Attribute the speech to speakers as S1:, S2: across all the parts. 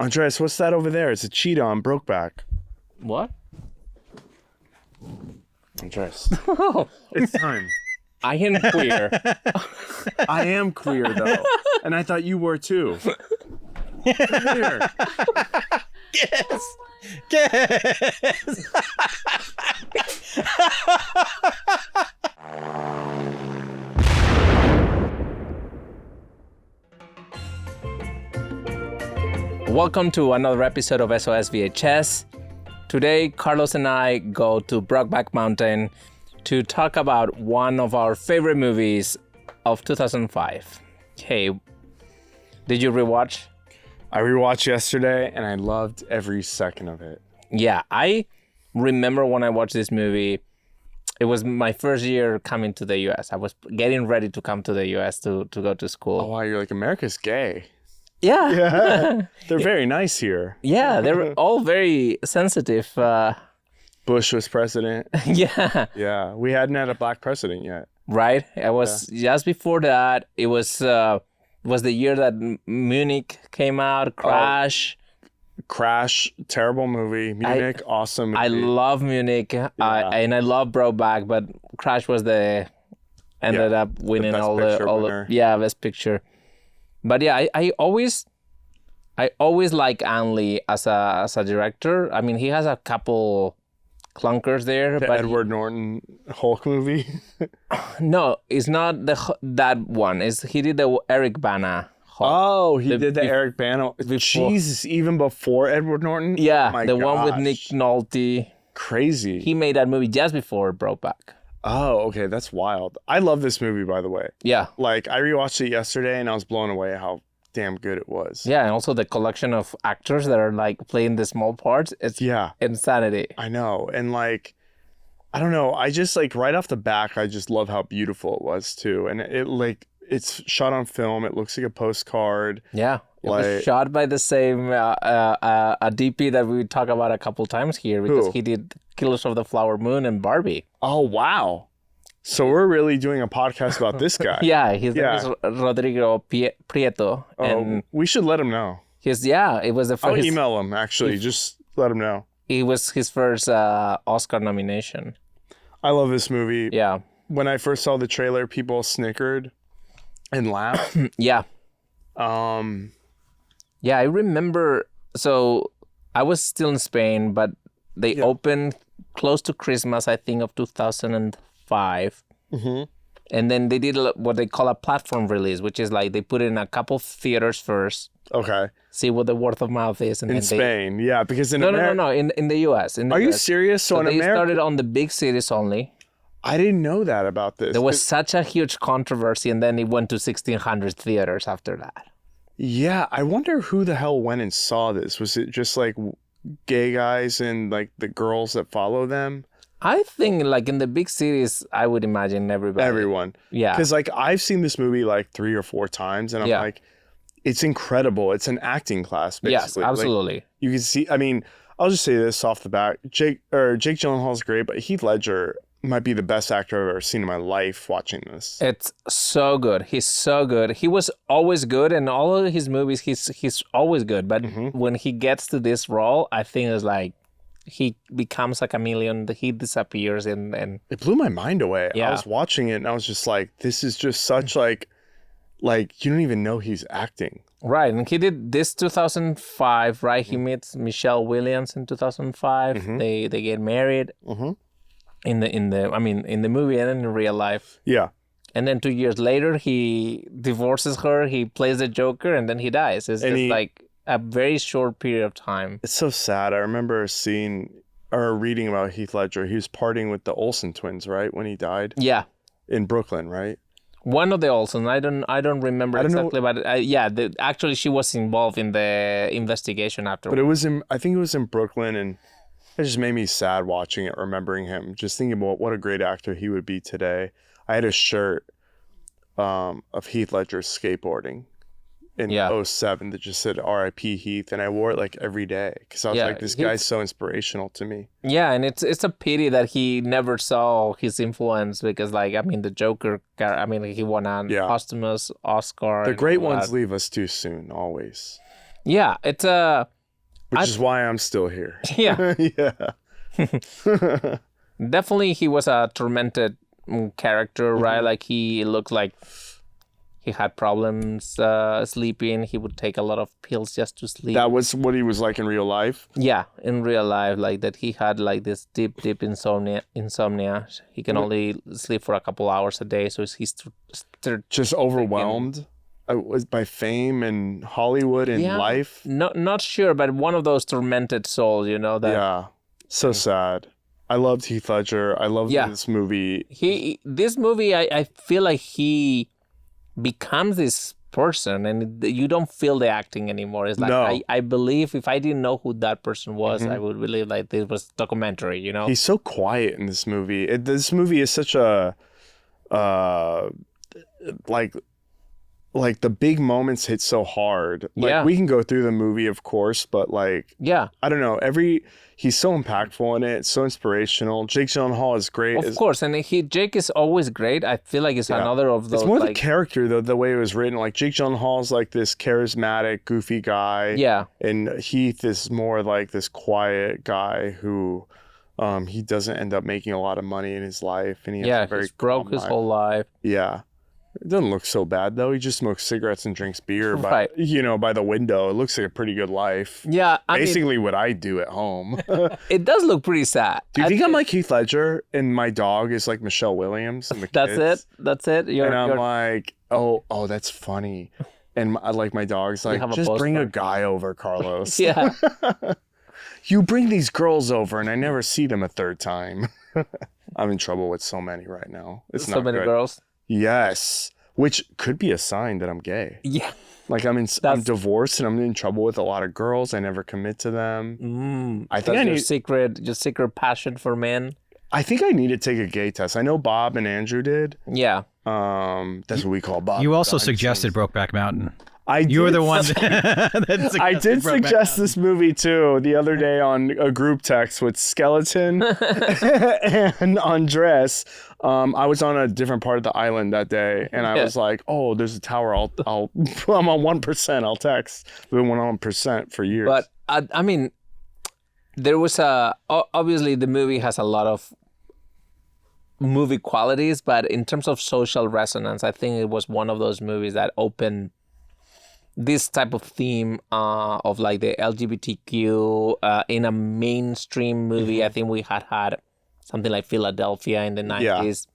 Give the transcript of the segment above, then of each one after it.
S1: Andres, what's that over there? It's a cheetah on Brokeback.
S2: What?
S1: Andres. It's time.
S2: I am queer.
S1: I am queer, though. And I thought you were, too. Come here.
S3: Yes. Yes.
S2: Welcome to another episode of SOS VHS. Today, Carlos and I go to Brokeback Mountain to talk about one of our favorite movies of 2005. Hey, did you rewatch?
S1: I rewatched yesterday, and I loved every second of it.
S2: Yeah, I remember when I watched this movie, it was my first year coming to the US. I was getting ready to come to the US to go to school.
S1: Oh, wow, you're like, America's gay.
S2: Yeah.
S1: Yeah. They're very nice here.
S2: Yeah, they were all very sensitive.
S1: Bush was president.
S2: Yeah.
S1: Yeah, we hadn't had a black president yet.
S2: Right? I was just before that. It was the year that Munich came out, Crash.
S1: Crash, terrible movie. Munich, awesome movie.
S2: I love Munich, and I love Brokeback, but Crash was ended up winning
S1: best
S2: all
S1: winner.
S2: the best picture. But yeah, I always like Ang Lee as a director. I mean, he has a couple clunkers there.
S1: The Edward Norton Hulk movie.
S2: No, it's not that one. He did the Eric Bana Hulk.
S1: Oh, he did the Eric Bana. Jesus, even before Edward Norton?
S2: Yeah,
S1: oh
S2: the one with Nick Nolte.
S1: Crazy.
S2: He made that movie just before Brokeback.
S1: Oh, okay, that's wild. I love this movie, by the way.
S2: Yeah.
S1: Like, I rewatched it yesterday, and I was blown away how damn good it was.
S2: Yeah, and also the collection of actors that are like playing the small parts. It's insanity.
S1: I know. And like, I don't know. I just like right off the back, I just love how beautiful it was too. And it's shot on film. It looks like a postcard.
S2: Yeah. It was shot by the same a DP that we talk about a couple times here because he did Killers of the Flower Moon and Barbie.
S1: Oh, wow. So we're really doing a podcast about this guy.
S2: Yeah, his name is Rodrigo Prieto.
S1: Oh,
S2: and
S1: we should let him know.
S2: It was the first.
S1: I'll email him, actually. Just let him know.
S2: It was his first Oscar nomination.
S1: I love this movie.
S2: Yeah.
S1: When I first saw the trailer, people snickered and laughed.
S2: Yeah. Yeah, I remember. So I was still in Spain, but they opened close to Christmas, I think, of 2005. Mm-hmm. And then they did what they call a platform release, which is like they put it in a couple of theaters first.
S1: Okay.
S2: See what the word of mouth is. And
S1: in
S2: then
S1: Spain, yeah, because in
S2: No, in the U.S.
S1: Are you serious?
S2: So they started on the big cities only.
S1: I didn't know that about this.
S2: There was such a huge controversy, and then it went to 1,600 theaters after that.
S1: Yeah, I wonder who the hell went and saw this. Was it just like gay guys and like the girls that follow them?
S2: I think like in the big cities, I would imagine
S1: everyone.
S2: Yeah.
S1: Because like I've seen this movie like 3 or 4 times, and I'm like, it's incredible. It's an acting class, basically.
S2: Yes, absolutely.
S1: Like, you can see, I mean, I'll just say this off the bat. Jake Gyllenhaal's great, but Heath Ledger might be the best actor I've ever seen in my life watching this.
S2: It's so good. He's so good. He was always good in all of his movies. He's always good. But when he gets to this role, I think it's like he becomes a chameleon. He disappears and
S1: it blew my mind away.
S2: Yeah.
S1: I was watching it and I was just like, this is just such like you don't even know he's acting.
S2: Right. And he did this 2005, right? He meets Michelle Williams in 2005. Mm-hmm. They get married. Mm-hmm. In the movie and in real life.
S1: Yeah.
S2: And then 2 years later, he divorces her. He plays the Joker, and then he dies. It's like a very short period of time.
S1: It's so sad. I remember reading about Heath Ledger. He was partying with the Olsen twins, right, when he died.
S2: Yeah.
S1: In Brooklyn, right?
S2: One of the Olsen. I don't remember exactly, but actually, she was involved in the investigation after.
S1: But I think it was in Brooklyn, and it just made me sad watching it, remembering him, just thinking about what a great actor he would be today. I had a shirt of Heath Ledger skateboarding in 2007 that just said R.I.P. Heath, and I wore it like every day because I was like, this guy's so inspirational to me.
S2: Yeah, and it's a pity that he never saw his influence because, like, I mean, the Joker, he won a posthumous Oscar.
S1: The great ones leave us too soon, always.
S2: Yeah, it's
S1: which is why I'm still here.
S2: Yeah.
S1: Yeah.
S2: Definitely, he was a tormented character, right? Like he looked like he had problems sleeping. He would take a lot of pills just to sleep.
S1: That was what he was like in real life.
S2: Yeah, in real life, like that he had like this deep insomnia. He can only sleep for a couple hours a day, so he's
S1: Just overwhelmed was by fame and Hollywood and life.
S2: Not sure, but one of those tormented souls, you know that.
S1: Yeah, so sad. I loved Heath Ledger. I loved this movie.
S2: This movie, I feel like he becomes this person, and you don't feel the acting anymore. It's like I believe if I didn't know who that person was, I would believe like this was documentary. You know,
S1: he's so quiet in this movie. This movie is such a like the big moments hit so hard. Like we can go through the movie, of course, but like I don't know. He's so impactful in it, so inspirational. Jake Gyllenhaal is great.
S2: Of course, and Jake is always great. I feel like it's another of those.
S1: It's more the character though, the way it was written. Like Jake Gyllenhaal is like this charismatic, goofy guy.
S2: Yeah.
S1: And Heath is more like this quiet guy who he doesn't end up making a lot of money in his life, and
S2: he's broke his whole life.
S1: Yeah. It doesn't look so bad though. He just smokes cigarettes and drinks beer by the window. It looks like a pretty good life.
S2: Yeah,
S1: basically what I do at home.
S2: It does look pretty sad.
S1: Do you think I'm like Heath Ledger and my dog is like Michelle Williams and the kids?
S2: That's it.
S1: I'm like, oh, that's funny. And my dog's like, just bring a guy over, Carlos.
S2: Yeah.
S1: You bring these girls over and I never see them a third time. I'm in trouble with so many right now. It's not
S2: so many
S1: good.
S2: Girls.
S1: Yes, which could be a sign that I'm gay.
S2: Yeah,
S1: like I'm divorced and I'm in trouble with a lot of girls. I never commit to them.
S2: I think your secret passion for men.
S1: I think I need to take a gay test. I know Bob and Andrew did.
S2: Yeah.
S1: That's what we call Bob.
S3: You also suggested Brokeback Mountain.
S1: You were
S3: the one that
S1: I did suggest this movie too the other day on a group text with Skeleton and Andres. I was on a different part of the island that day, and I was like, "Oh, there's a tower. I'm on 1%. I'll text." We've been on 1% for years.
S2: But I mean, there was obviously the movie has a lot of movie qualities, but in terms of social resonance, I think it was one of those movies that opened this type of theme of like the LGBTQ in a mainstream movie. I think we had something like Philadelphia in the 90s.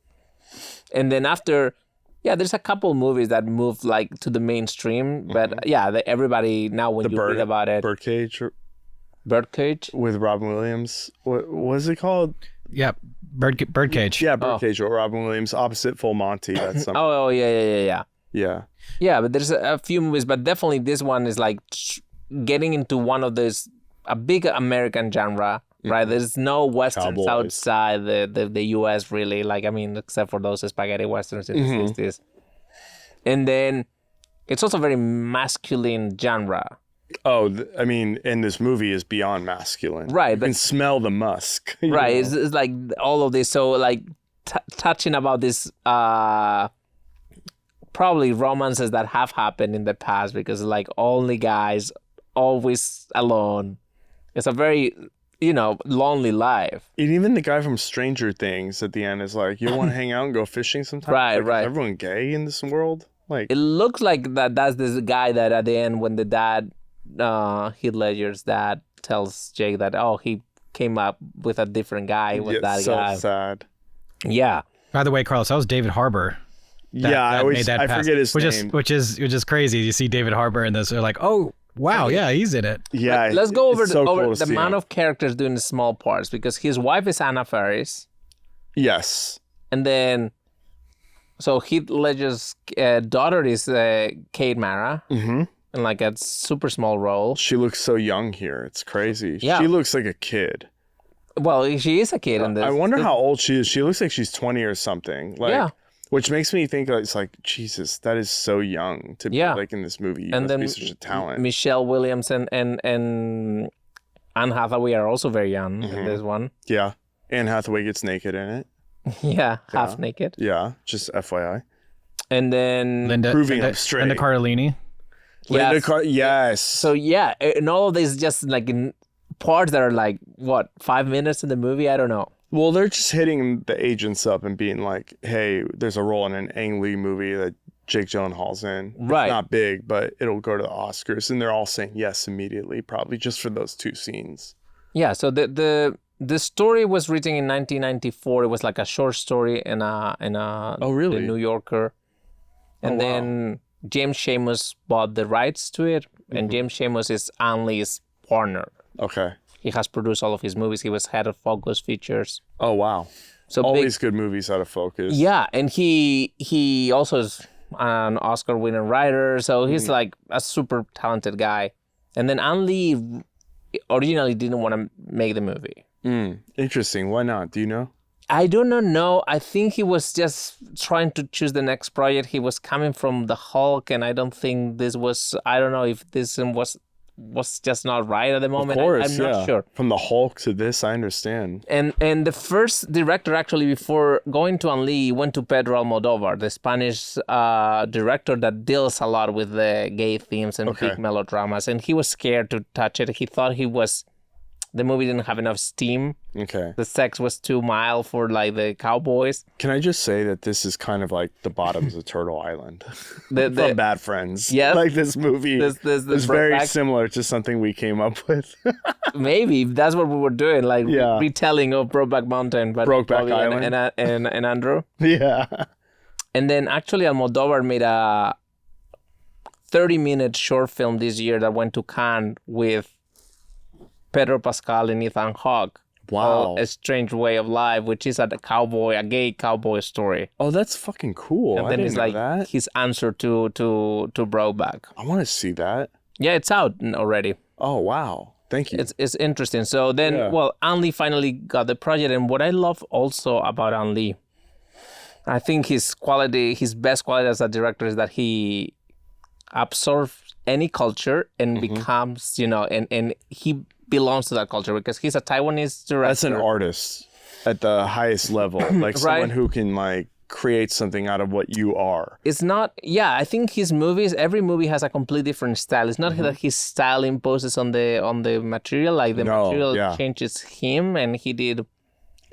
S2: And then after, there's a couple movies that moved like to the mainstream. But everybody now when you read about it. Birdcage? With
S1: Robin Williams. What was it called?
S3: Yeah, Birdcage.
S1: Yeah, Birdcage with Robin Williams opposite Full Monty. That's something.
S2: Yeah, but there's a few movies, but definitely this one is like getting into one of those, a big American genre, right? There's no westerns outside the U.S. really, like, I mean, except for those spaghetti westerns in the 60s. And then it's also very masculine genre.
S1: Oh, I mean, and this movie is beyond masculine.
S2: Right.
S1: You can smell the musk.
S2: Right, it's like all of this, so like touching about this probably romances that have happened in the past, because like only guys, always alone. It's a very, lonely life.
S1: And even the guy from Stranger Things at the end is like, you want to hang out and go fishing sometime?
S2: Right.
S1: Is everyone gay in this world? Like,
S2: it looks like that's this guy that at the end when the dad, Heath Ledger's dad, tells Jake that, he came up with a different guy with that guy.
S1: So sad.
S2: Yeah.
S3: By the way, Carlos, that was David Harbour.
S1: I forget his name.
S3: Which is crazy. You see David Harbour in this, they're like, oh, wow, yeah, he's in it.
S1: Yeah.
S2: Let's go over the amount of characters doing the small parts, because his wife is Anna Faris.
S1: Yes.
S2: And then, so Heath Ledger's daughter is Kate Mara.
S1: Mm-hmm.
S2: In like a super small role.
S1: She looks so young here. It's crazy.
S2: Yeah.
S1: She looks like a kid.
S2: Well, she is a kid in this.
S1: I wonder how old she is. She looks like she's 20 or something. Like, which makes me think it's like, Jesus, that is so young to be like in this movie. You must be such a talent.
S2: Michelle Williams and Anne Hathaway are also very young in this one.
S1: Yeah. Anne Hathaway gets naked in it.
S2: Half naked.
S1: Yeah, just FYI.
S2: And then
S3: Linda Cardellini.
S1: Linda
S2: Yes.
S1: yes.
S2: So yeah, and all of this just like in parts that are like what 5 minutes in the movie. I don't know.
S1: Well, they're just hitting the agents up and being like, hey, there's a role in an Ang Lee movie that Jake Gyllenhaal's in.
S2: Right.
S1: It's not big, but it'll go to the Oscars. And they're all saying yes immediately, probably just for those 2 scenes.
S2: Yeah. So the story was written in 1994. It was like a short story in a
S1: Oh, really?
S2: The New Yorker, and
S1: Oh, wow.
S2: then James Schamus bought the rights to it, and James Schamus is Ang Lee's partner.
S1: Okay.
S2: He has produced all of his movies. He was head of Focus Features.
S1: Oh, wow.
S2: So
S1: Always good movies out of focus.
S2: yeah, and he also is an Oscar-winning writer. So he's like a super talented guy. And then Ang Lee originally didn't want to make the movie.
S1: Interesting. Why not? Do you know?
S2: I do not know. I think he was just trying to choose the next project. He was coming from the Hulk, and I don't think this was. I don't know if this was just not right at the moment.
S1: Of course,
S2: I'm not sure.
S1: From the Hulk to this, I understand.
S2: And the first director actually before going to Ang Lee went to Pedro Almodovar, the Spanish director that deals a lot with the gay themes and big melodramas. And he was scared to touch it. He thought the movie didn't have enough steam.
S1: Okay.
S2: The sex was too mild for like the cowboys.
S1: Can I just say that this is kind of like the bottoms of Turtle Island
S2: The
S1: from Bad Friends?
S2: Yes.
S1: Like this movie
S2: this
S1: is very
S2: Brokeback.
S1: similar to something we came up with.
S2: Maybe that's what we were doing, like
S1: Yeah.
S2: retelling of Brokeback Mountain, but
S1: Brokeback
S2: Bobby
S1: Island.
S2: and Andrew.
S1: Yeah.
S2: And then actually Almodovar made a 30-minute short film this year that went to Cannes with Pedro Pascal and Ethan Hawke.
S1: Wow.
S2: A Strange Way of Life, which is a gay cowboy story.
S1: Oh, that's fucking cool.
S2: And
S1: I
S2: then
S1: didn't
S2: it's
S1: know
S2: like
S1: that.
S2: his answer to Brokeback.
S1: I want to see that.
S2: Yeah, it's out already.
S1: Oh, wow. Thank you.
S2: It's interesting. So then,
S1: Yeah.
S2: well, Ang Lee finally got the project. And what I love also about Ang Lee, I think his best quality as a director is that he absorbs any culture and becomes, and he belongs to that culture because he's a Taiwanese director.
S1: That's an artist at the highest level. Like someone who can like create something out of what you are.
S2: It's not, I think every movie has a completely different style. It's not that his style imposes on the material, like the material changes him, and he did.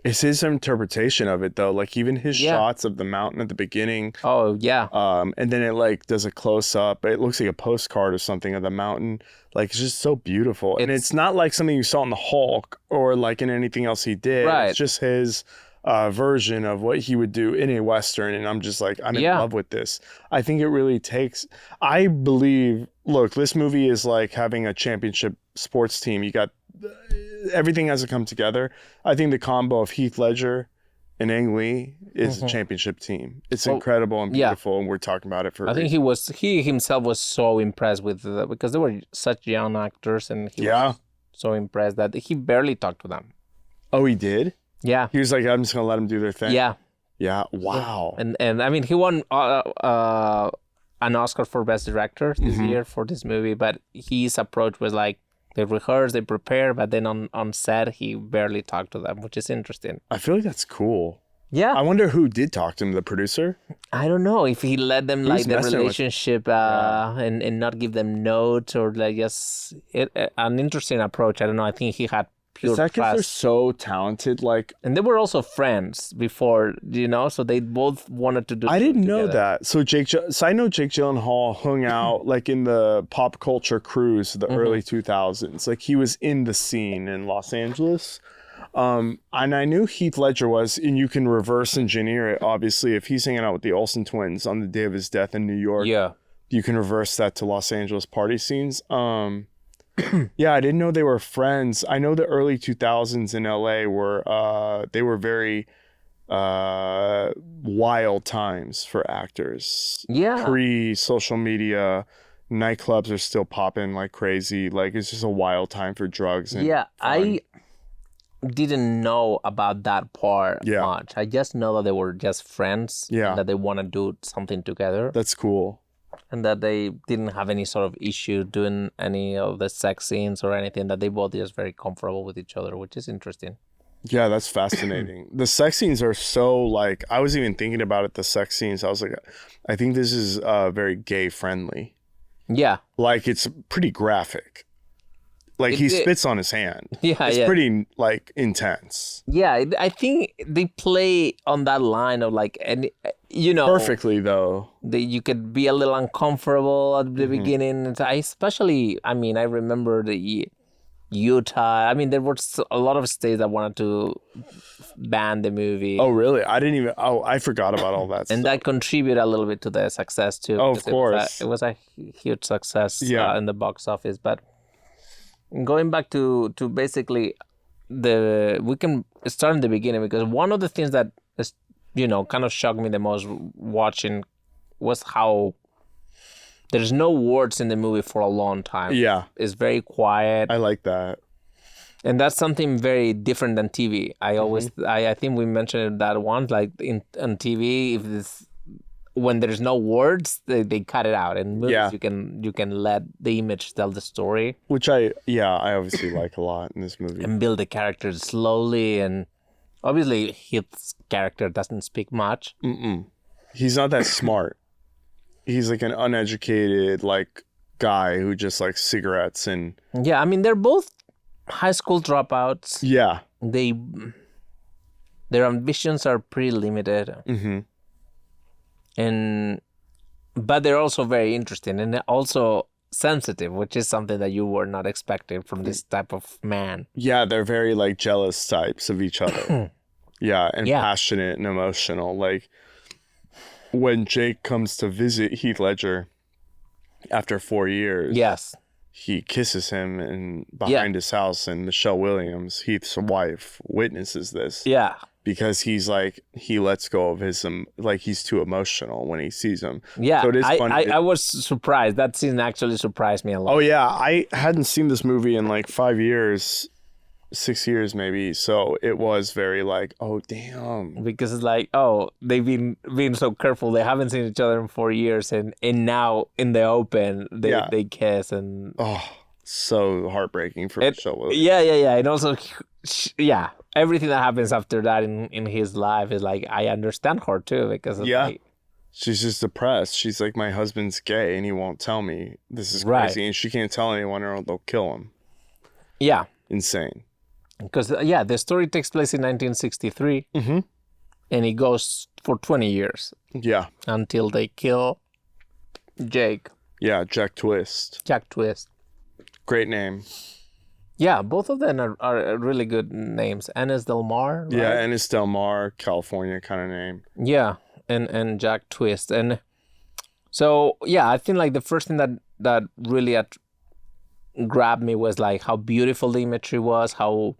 S1: It's his interpretation of it though. Like even his shots of the mountain at the beginning.
S2: Oh yeah.
S1: And then it like does a close up. It looks like a postcard or something of the mountain. Like it's just so beautiful. And it's not like something you saw in the Hulk or like in anything else he did.
S2: Right.
S1: It's just his version of what he would do in a Western. And I'm just like, I'm in love with this. I think it really takes, I believe, look, this movie is like having a championship sports team. You got everything has to come together. I think the combo of Heath Ledger and Ang Lee is a championship team. It's incredible and beautiful, and we're talking about it for.
S2: I think he himself was so impressed with because they were such young actors, and he was so impressed that he barely talked to them.
S1: Oh, he did?
S2: Yeah.
S1: He was like, I'm just gonna let them do their thing.
S2: Yeah.
S1: Yeah. Wow.
S2: And I mean, he won an Oscar for Best Director this year for this movie, but his approach was like, they rehearse, they prepare, but then on set, he barely talked to them, which is interesting.
S1: I feel like that's cool.
S2: Yeah.
S1: I wonder who did talk to him, the producer?
S2: I don't know if he let them like the
S1: messing with-
S2: relationship and not give them notes or like just an interesting approach. I don't know. I think he had pure
S1: Is that because they're
S2: trust.
S1: so talented? Like,
S2: And they were also friends before, so they both wanted to do
S1: I didn't know
S2: together.
S1: that. So I know Jake Gyllenhaal hung out like in the pop culture cruise of the early 2000s. Like he was in the scene in Los Angeles. And I knew Heath Ledger was, and you can reverse engineer it. Obviously, if he's hanging out with the Olsen twins on the day of his death in New York,
S2: Yeah.
S1: you can reverse that to Los Angeles party scenes. Yeah, I didn't know they were friends. I know the early 2000s in LA they were very wild times for actors.
S2: Yeah.
S1: Pre-social media, nightclubs are still popping like crazy. Like it's just a wild time for drugs. And
S2: Yeah,
S1: fun.
S2: I didn't know about that part much. I just know that they were just friends.
S1: Yeah.
S2: And that they want to do something together.
S1: That's cool.
S2: And that they didn't have any sort of issue doing any of the sex scenes or anything. That they both just very comfortable with each other, which is interesting.
S1: Yeah, that's fascinating. The sex scenes are so like, I was even thinking about it, the sex scenes. I was like, I think this is very gay friendly.
S2: Yeah.
S1: Like, it's pretty graphic. Like, he spits on his hand.
S2: Yeah,
S1: it's pretty, like, intense.
S2: Yeah, I think they play on that line of like, and you know,
S1: Perfectly, though.
S2: you could be a little uncomfortable at the beginning. I mean, I remember the Utah. I mean, there were a lot of states that wanted to ban the movie.
S1: Oh, really? I forgot about all that
S2: and
S1: stuff.
S2: that contributed a little bit to the success too.
S1: Oh, of course.
S2: It was a huge success in the box office. But going back to basically we can start in the beginning, because one of the things that is, kind of shocked me the most watching was how there's no words in the movie for a long time.
S1: Yeah.
S2: It's very quiet.
S1: I like that.
S2: And that's something very different than TV. I think we mentioned that once, like on TV, when there's no words, they cut it out. In movies, you can let the image tell the story.
S1: Which I obviously like a lot in this movie.
S2: And build the characters slowly. And obviously, Heath's character doesn't speak much.
S1: He's not that smart. He's like an uneducated, like, guy who just likes cigarettes and...
S2: Yeah, I mean, they're both high school dropouts.
S1: Yeah.
S2: Their ambitions are pretty limited. But they're also very interesting and also sensitive, which is something that you were not expecting from this type of man.
S1: Yeah, they're very, like, jealous types of each other. Passionate and emotional. Like, when Jake comes to visit Heath Ledger after 4 years, he kisses him behind his house, and Michelle Williams, Heath's wife, witnesses this.
S2: Yeah.
S1: Because he's like, he lets go of his, like, he's too emotional when he sees him.
S2: Yeah,
S1: so it is fun.
S2: I was surprised. That scene actually surprised me a lot.
S1: Oh, yeah. I hadn't seen this movie in like 5 years, 6 years maybe. So it was very like, oh, damn.
S2: Because it's like, oh, they've been being so careful. They haven't seen each other in 4 years. And now in the open, they kiss. And
S1: oh, so heartbreaking for Michelle Williams.
S2: Yeah. And also, everything that happens after that in his life is like, I understand her too, because it's like,
S1: she's just depressed. She's like, my husband's gay and he won't tell me. This is crazy. And she can't tell anyone or they'll kill him.
S2: Yeah.
S1: Insane.
S2: Because, the story takes place in 1963. And it goes for 20 years.
S1: Yeah.
S2: Until they kill Jake.
S1: Yeah, Jack Twist. Great name.
S2: Yeah, both of them are really good names. Ennis Del Mar. Right?
S1: Yeah, Ennis Del Mar, California kind of name.
S2: Yeah, and Jack Twist. And so, I think like the first thing that really grabbed me was like how beautiful the imagery was, how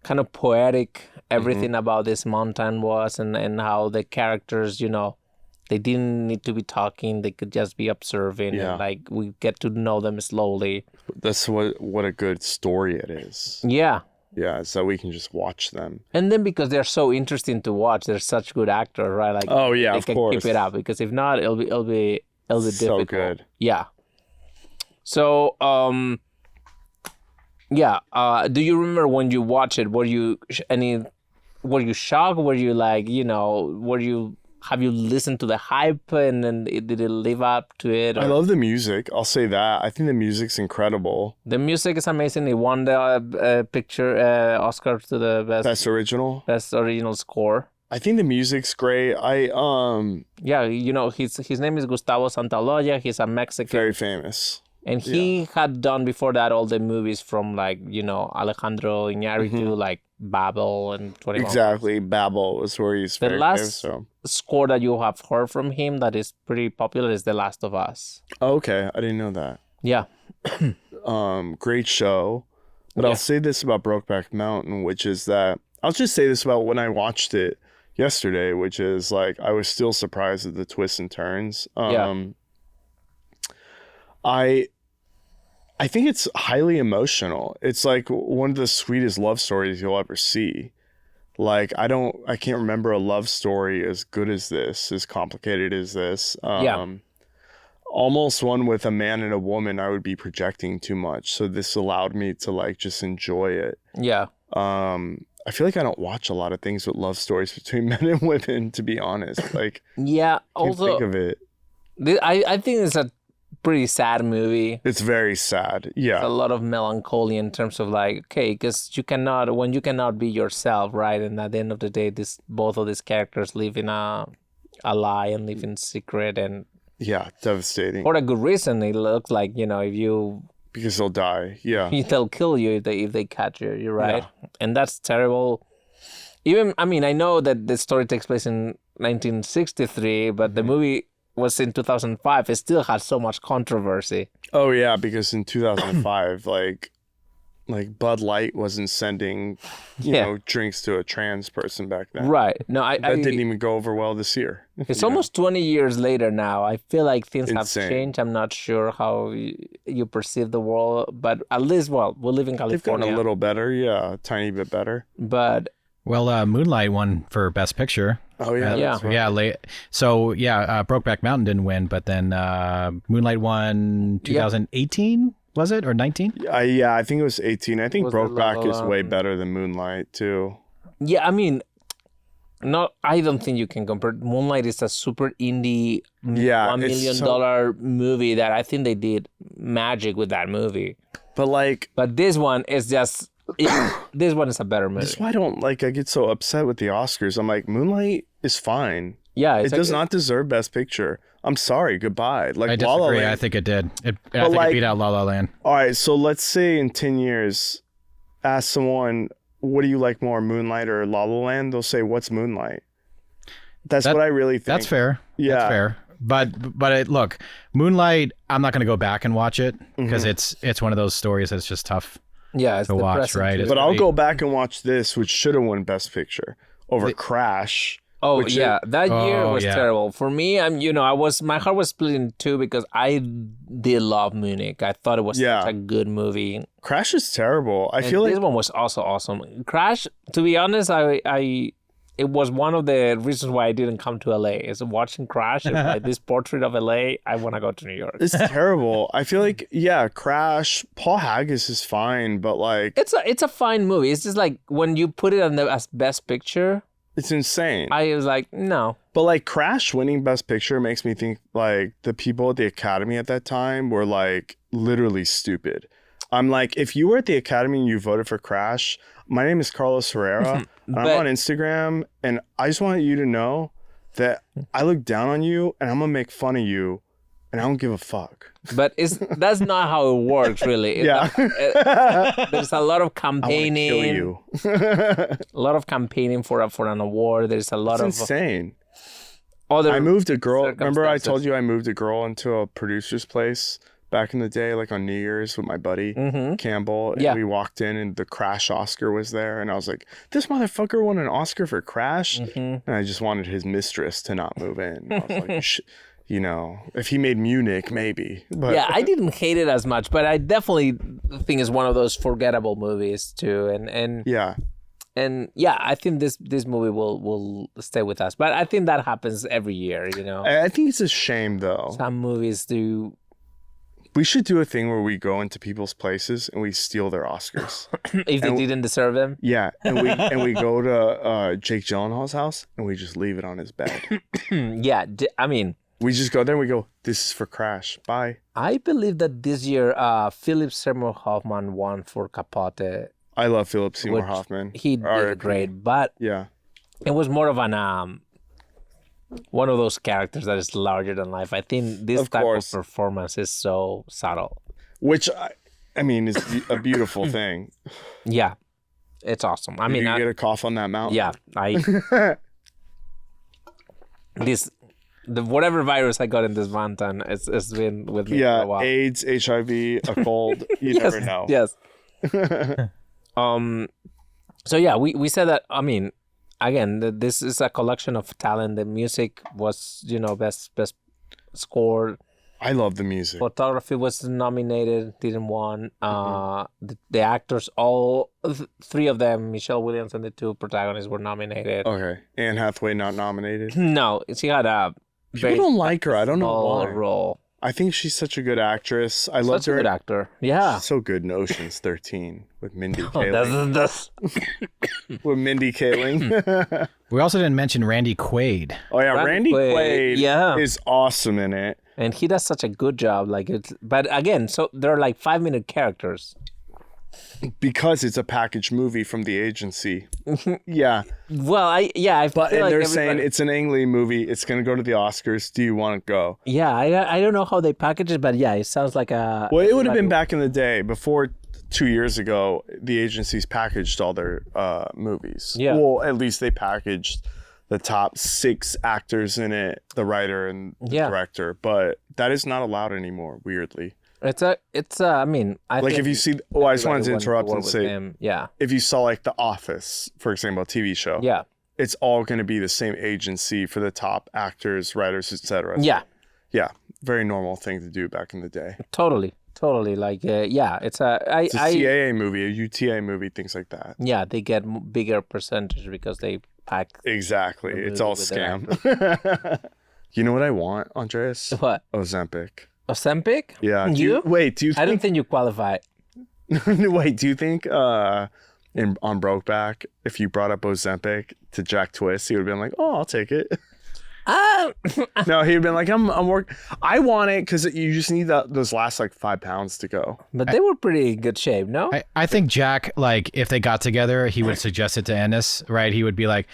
S2: kind of poetic everything about this mountain was, and how the characters, they didn't need to be talking. They could just be observing.
S1: Yeah.
S2: And like we get to know them slowly.
S1: That's what a good story it is.
S2: Yeah.
S1: Yeah, so we can just watch them.
S2: And then because they're so interesting to watch, they're such good actors, right? Like,
S1: oh yeah,
S2: of course. They can keep it up, because if not, it'll be difficult.
S1: So good.
S2: Yeah. So do you remember when you watched it? Were you shocked? Were you like, have you listened to the hype and then did it live up to it? Or?
S1: I love the music. I'll say that. I think the music's incredible.
S2: The music is amazing. It won the Oscar to the best original score.
S1: I think the music's great.
S2: His name is Gustavo Santaolalla. He's a Mexican.
S1: Very famous.
S2: And he had done before that all the movies from like, Alejandro Iñárritu, like Babel and 21.
S1: Exactly. Babel was where he's
S2: the
S1: very
S2: last
S1: famous,
S2: score that you have heard from him that is pretty popular is The Last of Us.
S1: Oh, okay. I didn't know that.
S2: Yeah.
S1: Great show. But I'll say this about Brokeback Mountain, which is that I'll just say this about when I watched it yesterday, which is like I was still surprised at the twists and turns. I think it's highly emotional. It's like one of the sweetest love stories you'll ever see. Like I can't remember a love story as good as this, as complicated as this. Almost one with a man and a woman, I would be projecting too much. So this allowed me to like just enjoy it.
S2: Yeah.
S1: I feel like I don't watch a lot of things with love stories between men and women, to be honest. Like,
S2: yeah. Also,
S1: think of it.
S2: I think it's a pretty sad movie.
S1: It's very sad. Yeah.
S2: A lot of melancholy in terms of like, okay, because you cannot be yourself, right? And at the end of the day, both of these characters live in a lie and live in secret, and
S1: Yeah, devastating.
S2: for a good reason. It looks like, if you
S1: Because they'll die. Yeah.
S2: they'll kill you if they catch you. You're right, and that's terrible. Even I know that the story takes place in 1963, but the movie was in 2005. It still had so much controversy.
S1: Oh yeah, because in 2005, like Bud Light wasn't sending, you know, drinks to a trans person back then.
S2: Right. No,
S1: That didn't even go over well this year.
S2: It's almost 20 years later now. I feel like things have
S1: Insane.
S2: changed. I'm not sure how you perceive the world, but at least, we live in
S1: They've gotten
S2: California.
S1: a little better, yeah, a tiny bit better.
S2: But
S3: Well, Moonlight won for Best Picture.
S1: Oh yeah,
S2: Yeah.
S1: that's right.
S3: Yeah, so Brokeback Mountain didn't win, but then Moonlight won 2018, was it, or 19?
S1: Yeah, I think it was 18. I think
S2: Was it La
S1: Brokeback
S2: La
S1: is way
S2: Land?
S1: better than Moonlight too.
S2: yeah, I don't think you can compare. Moonlight is a super indie,
S1: Yeah,
S2: $1
S1: it's
S2: million
S1: so-
S2: movie that I think they did magic with that movie.
S1: But like,
S2: But this one is just, this one is a better movie.
S1: that's why I don't I get so upset with the Oscars. I'm like, Moonlight is fine.
S2: Yeah,
S1: It
S2: it's
S1: does not deserve Best Picture. I'm sorry, goodbye. Like
S3: I
S1: La La
S3: disagree.
S1: Land.
S3: I think it did. I
S1: But
S3: think
S1: like-
S3: it beat out La La Land.
S1: All right, so let's say in 10 years, ask someone, what do you like more, Moonlight or La La Land? They'll say, what's Moonlight? That's
S3: That-
S1: what I really think.
S3: That's fair.
S1: Yeah.
S3: That's fair. But look, Moonlight, I'm not going to go back and watch it because it's one of those stories that's just tough.
S2: Yeah, it's
S3: to watch,
S2: depressing
S3: right?
S2: too.
S3: It's
S1: But I'll
S3: really-
S1: go back and watch this, which should have won Best Picture over Crash.
S2: Oh
S1: which
S2: yeah, that year
S3: Oh,
S2: was
S3: yeah.
S2: terrible for me. My heart was split in two because I did love Munich. I thought it was
S1: Yeah.
S2: such a good movie.
S1: Crash is terrible. I
S2: And
S1: feel
S2: this
S1: like
S2: one was also awesome. Crash, to be honest, it was one of the reasons why I didn't come to LA. Is watching Crash and like this portrait of LA. I want to go to New York.
S1: it's terrible. I feel like, yeah, Crash, Paul Haggis is fine, but like,
S2: It's a fine movie. It's just like when you put it on as Best Picture,
S1: it's insane.
S2: I was like, no.
S1: But like Crash winning Best Picture makes me think like the people at the Academy at that time were like literally stupid. I'm like, if you were at the Academy and you voted for Crash, my name is Carlos Herrera. and I'm
S2: But-
S1: on Instagram, and I just want you to know that I look down on you and I'm gonna make fun of you, and I don't give a fuck.
S2: But that's not how it works, really. It's
S1: Yeah.
S2: there's a lot of
S1: I want to
S2: campaigning.
S1: kill you.
S2: A lot of campaigning for an award. There's a lot
S1: It's
S2: of
S1: insane.
S2: other.
S1: I moved a girl. Remember, I
S2: circumstances.
S1: told you I moved a girl into a producer's place back in the day, like on New Year's with my buddy Campbell. And
S2: Yeah.
S1: we walked in, and the Crash Oscar was there, and I was like, "This motherfucker won an Oscar for Crash," and I just wanted his mistress to not move in. I was like, you know, if he made Munich, maybe. But
S2: Yeah, I didn't hate it as much, but I definitely think it's one of those forgettable movies too. And
S1: yeah,
S2: yeah, I think this movie will stay with us. But I think that happens every year.
S1: I think it's a shame though.
S2: Some movies do.
S1: We should do a thing where we go into people's places and we steal their Oscars.
S2: If they didn't deserve them.
S1: Yeah, and we go to Jake Gyllenhaal's house and we just leave it on his bed.
S2: Yeah, I mean,
S1: We just go there and we go, "This is for Crash. Bye."
S2: I believe that this year, Philip Seymour Hoffman won for Capote.
S1: I love Philip Seymour
S2: Which
S1: Hoffman.
S2: He did
S1: R.I.P.
S2: great, but
S1: Yeah.
S2: it was more of an one of those characters that is larger than life. I think this
S1: Of
S2: type
S1: course.
S2: of performance is so subtle.
S1: Which, I mean, is a beautiful thing.
S2: Yeah, it's awesome. I mean,
S1: you get a cough on that mountain.
S2: yeah, whatever virus I got in this mountain, it's been with me for a
S1: Yeah,
S2: while.
S1: AIDS, HIV, a cold. You never know.
S2: Yes. So yeah, we said that. I mean, again, this is a collection of talent. The music was, best score.
S1: I love the music.
S2: Photography was nominated, didn't won. The actors, all three of them, Michelle Williams and the two protagonists, were nominated.
S1: Okay. Anne Hathaway not nominated.
S2: No, she had a
S1: People
S2: very
S1: don't like her. I don't know
S2: small
S1: why.
S2: role.
S1: I think she's such a good actress. I loved
S2: Such a
S1: her.
S2: good actor. Yeah.
S1: She's so good in Ocean's 13 with Mindy
S2: Oh,
S1: Kaling. With Mindy Kaling.
S3: We also didn't mention Randy Quaid.
S1: Oh yeah, Randy Quaid
S2: yeah.
S1: is awesome in it.
S2: And he does such a good job. But again, so they're like 5-minute characters.
S1: Because it's a packaged movie from the agency. Yeah.
S2: Well, I feel
S1: And
S2: like
S1: they're saying it's an Ang Lee movie. It's going to go to the Oscars. Do you want to go?
S2: Yeah, I don't know how they package it, but yeah, it sounds like a...
S1: Well, it would have been back in the day. Before 2 years ago, the agencies packaged all their movies.
S2: Yeah.
S1: Well, at least they packaged the top 6 actors in it, the writer and the director. But that is not allowed anymore, weirdly.
S2: I mean, I
S1: Like
S2: think
S1: if you see, I just wanted to
S2: everybody
S1: interrupt and
S2: work with
S1: say,
S2: him. Yeah,
S1: if you saw like The Office, for example, a TV show,
S2: yeah,
S1: it's all going to be the same agency for the top actors, writers, etc.
S2: yeah,
S1: Yeah, very normal thing to do back in the day.
S2: totally. Like, it's
S1: It's a CAA movie, a UTA movie, things like that.
S2: yeah, they get bigger percentage because they pack.
S1: Exactly,
S2: The
S1: it's
S2: movie
S1: all
S2: with their
S1: scam. You know what I want, Andreas?
S2: What?
S1: Ozempic.
S2: Ozempic?
S1: Yeah. Do
S2: You?
S1: do you think?
S2: I don't think you qualify.
S1: Wait, do you think on Brokeback, if you brought up Ozempic to Jack Twist, he would have been like, "Oh, I'll take it." No, he'd been like, "I'm work. I want it because you just need those last like 5 pounds to go."
S2: But they were pretty good shape, no?
S3: I think Jack, like, if they got together, he would suggest it to Ennis, right? He would be like,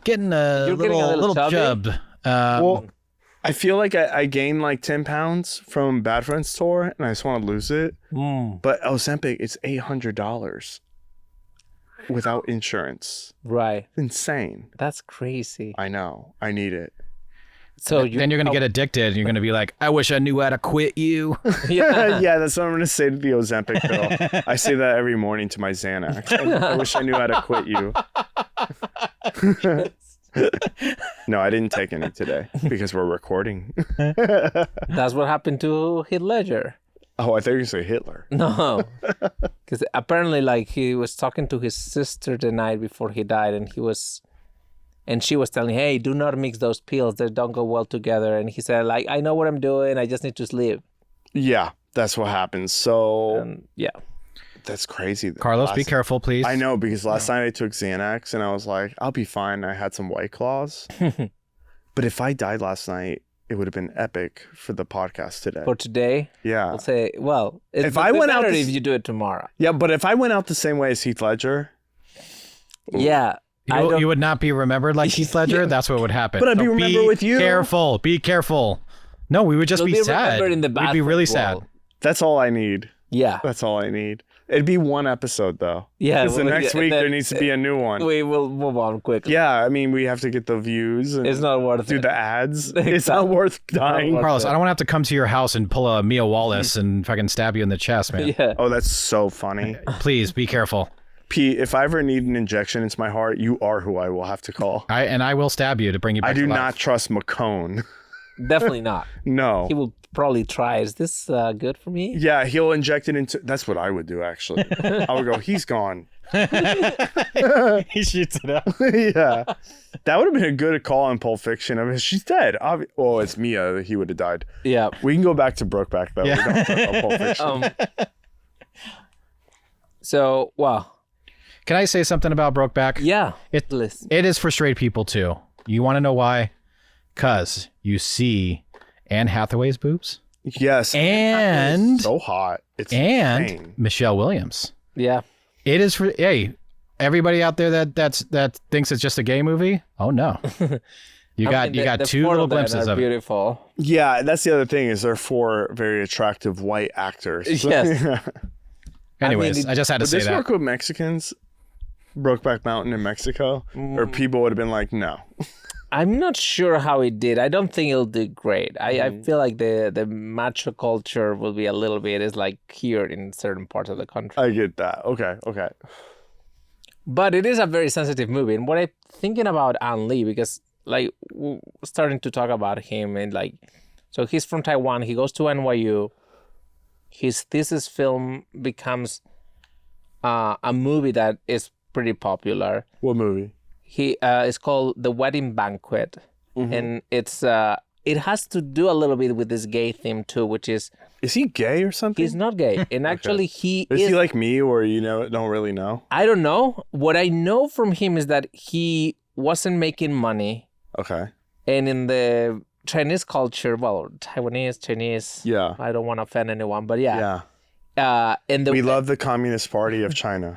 S3: getting a little
S2: chubby?
S3: chub.
S1: Well, I feel like I gained like 10 pounds from Bad Friends tour, and I just want to lose it. But Ozempic, it's $800 without insurance.
S2: Right.
S1: Insane.
S2: That's crazy.
S1: I know. I need it.
S2: So
S3: Then you're going to get addicted, and you're going to be like, I wish I knew how to quit you.
S2: Yeah.
S1: Yeah, that's what I'm going to say to the Ozempic bill. I say that every morning to my Xanax. I wish I knew how to quit you. No, I didn't take any today because we're recording.
S2: That's what happened to Heath Ledger.
S1: Oh, I thought you were going to say Hitler.
S2: No. Because apparently, like, he was talking to his sister the night before he died, and she was telling, hey, do not mix those pills. They don't go well together. And he said, like, I know what I'm doing. I just need to sleep.
S1: Yeah, that's what happens. So,
S2: Yeah.
S1: that's crazy.
S3: Carlos, be careful, please.
S1: I know, because last night I took Xanax and I was like, I'll be fine. I had some White Claws. But if I died last night, it would have been epic for the podcast today.
S2: For today,
S1: Yeah.
S2: I'll say, well, it's
S1: If I went out
S2: better
S1: this-
S2: if you do it tomorrow.
S1: Yeah, but if I went out the same way as Heath Ledger,
S2: Yeah.
S3: You would not be remembered like Heath Ledger. That's what would happen.
S1: But I'd be remembered with you.
S3: Be careful. No, we would just
S2: You'll
S3: be
S2: be
S3: sad.
S2: remembered in the
S3: We'd be really
S2: bathroom
S3: sad.
S2: wall.
S1: that's all I need.
S2: Yeah.
S1: That's all I need. It'd be one episode, though.
S2: Yeah.
S1: Because the
S2: well,
S1: next
S2: yeah,
S1: week
S2: then
S1: there needs to be a new one.
S2: We will move on quickly.
S1: Yeah, I mean, we have to get the views and
S2: It's not worth
S1: do
S2: it.
S1: the ads. It's not worth dying.
S2: worth
S3: Carlos,
S2: it.
S3: I don't want to have to come to your house and pull a Mia Wallace and fucking stab you in the chest, man.
S2: Yeah.
S1: Oh, that's so funny.
S3: Please be careful.
S1: Pete, if I ever need an injection into my heart, you are who I will have to call.
S3: I will stab you to bring you back
S1: I do
S3: to life.
S1: not trust McCone.
S2: Definitely not.
S1: No.
S2: He will probably try. Is this good for me?
S1: Yeah, he'll inject it into... That's what I would do, actually. I would go, he's gone.
S3: He shoots it out.
S1: Yeah. That would have been a good call on Pulp Fiction. I mean, she's dead. Well, it's Mia. He would have died.
S2: Yeah.
S1: We can go back to Brokeback, though.
S3: Yeah.
S1: We don't talk about Pulp Fiction.
S2: So, well,
S3: Can I say something about Brokeback?
S2: yeah.
S3: It
S2: Listen.
S3: is for straight people too. You want to know why? Because you see Anne Hathaway's boobs
S1: Yes.
S3: and
S1: So hot. It's
S3: and
S1: insane.
S3: Michelle Williams.
S2: Yeah.
S3: It is for everybody out there that thinks it's just a gay movie. Oh no, you got
S2: the
S3: two
S2: four
S3: little
S2: of them
S3: glimpses
S2: are
S3: of it.
S2: beautiful.
S1: Yeah, that's the other thing is they're 4 very attractive white actors.
S2: Yes.
S3: Anyways, I just had to
S1: Would
S3: say
S1: this
S3: that.
S1: work with Mexicans? Brokeback Mountain in Mexico? Or people would have been like, no.
S2: I'm not sure how it did. I don't think it'll do great. I feel like the macho culture will be a little bit is like here in certain parts of the country.
S1: I get that. Okay.
S2: But it is a very sensitive movie. And what I'm thinking about An Lee, because like we're starting to talk about him and like, so he's from Taiwan. He goes to NYU. His thesis film becomes a movie that is pretty popular.
S1: What movie?
S2: It's called The Wedding Banquet, and it's it has to do a little bit with this gay theme too, which is
S1: he gay or something?
S2: he's not gay. And actually he
S1: Is he like me or don't really know?
S2: I don't know. What I know from him is that he wasn't making money.
S1: Okay.
S2: And in the Chinese culture, well, Taiwanese, Chinese,
S1: Yeah.
S2: I don't want to offend anyone, but yeah.
S1: Yeah.
S2: And
S1: We love the Communist Party of China.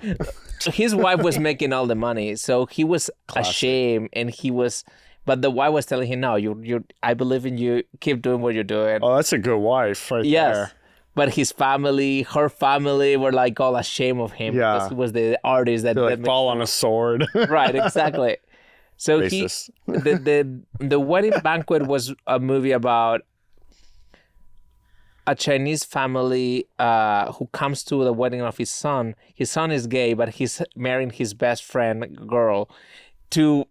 S2: his wife was making all the money, so he was ashamed, and but the wife was telling him, "No, I believe in you. Keep doing what you're doing."
S1: Oh, that's a good wife right there.
S2: But her family were like all ashamed of him because he was the artist that
S1: They fall on a sword.
S2: Right, exactly. So
S1: Racist.
S2: the wedding banquet was a movie about a Chinese family who comes to the wedding of his son. His son is gay, but he's marrying his best friend girl to,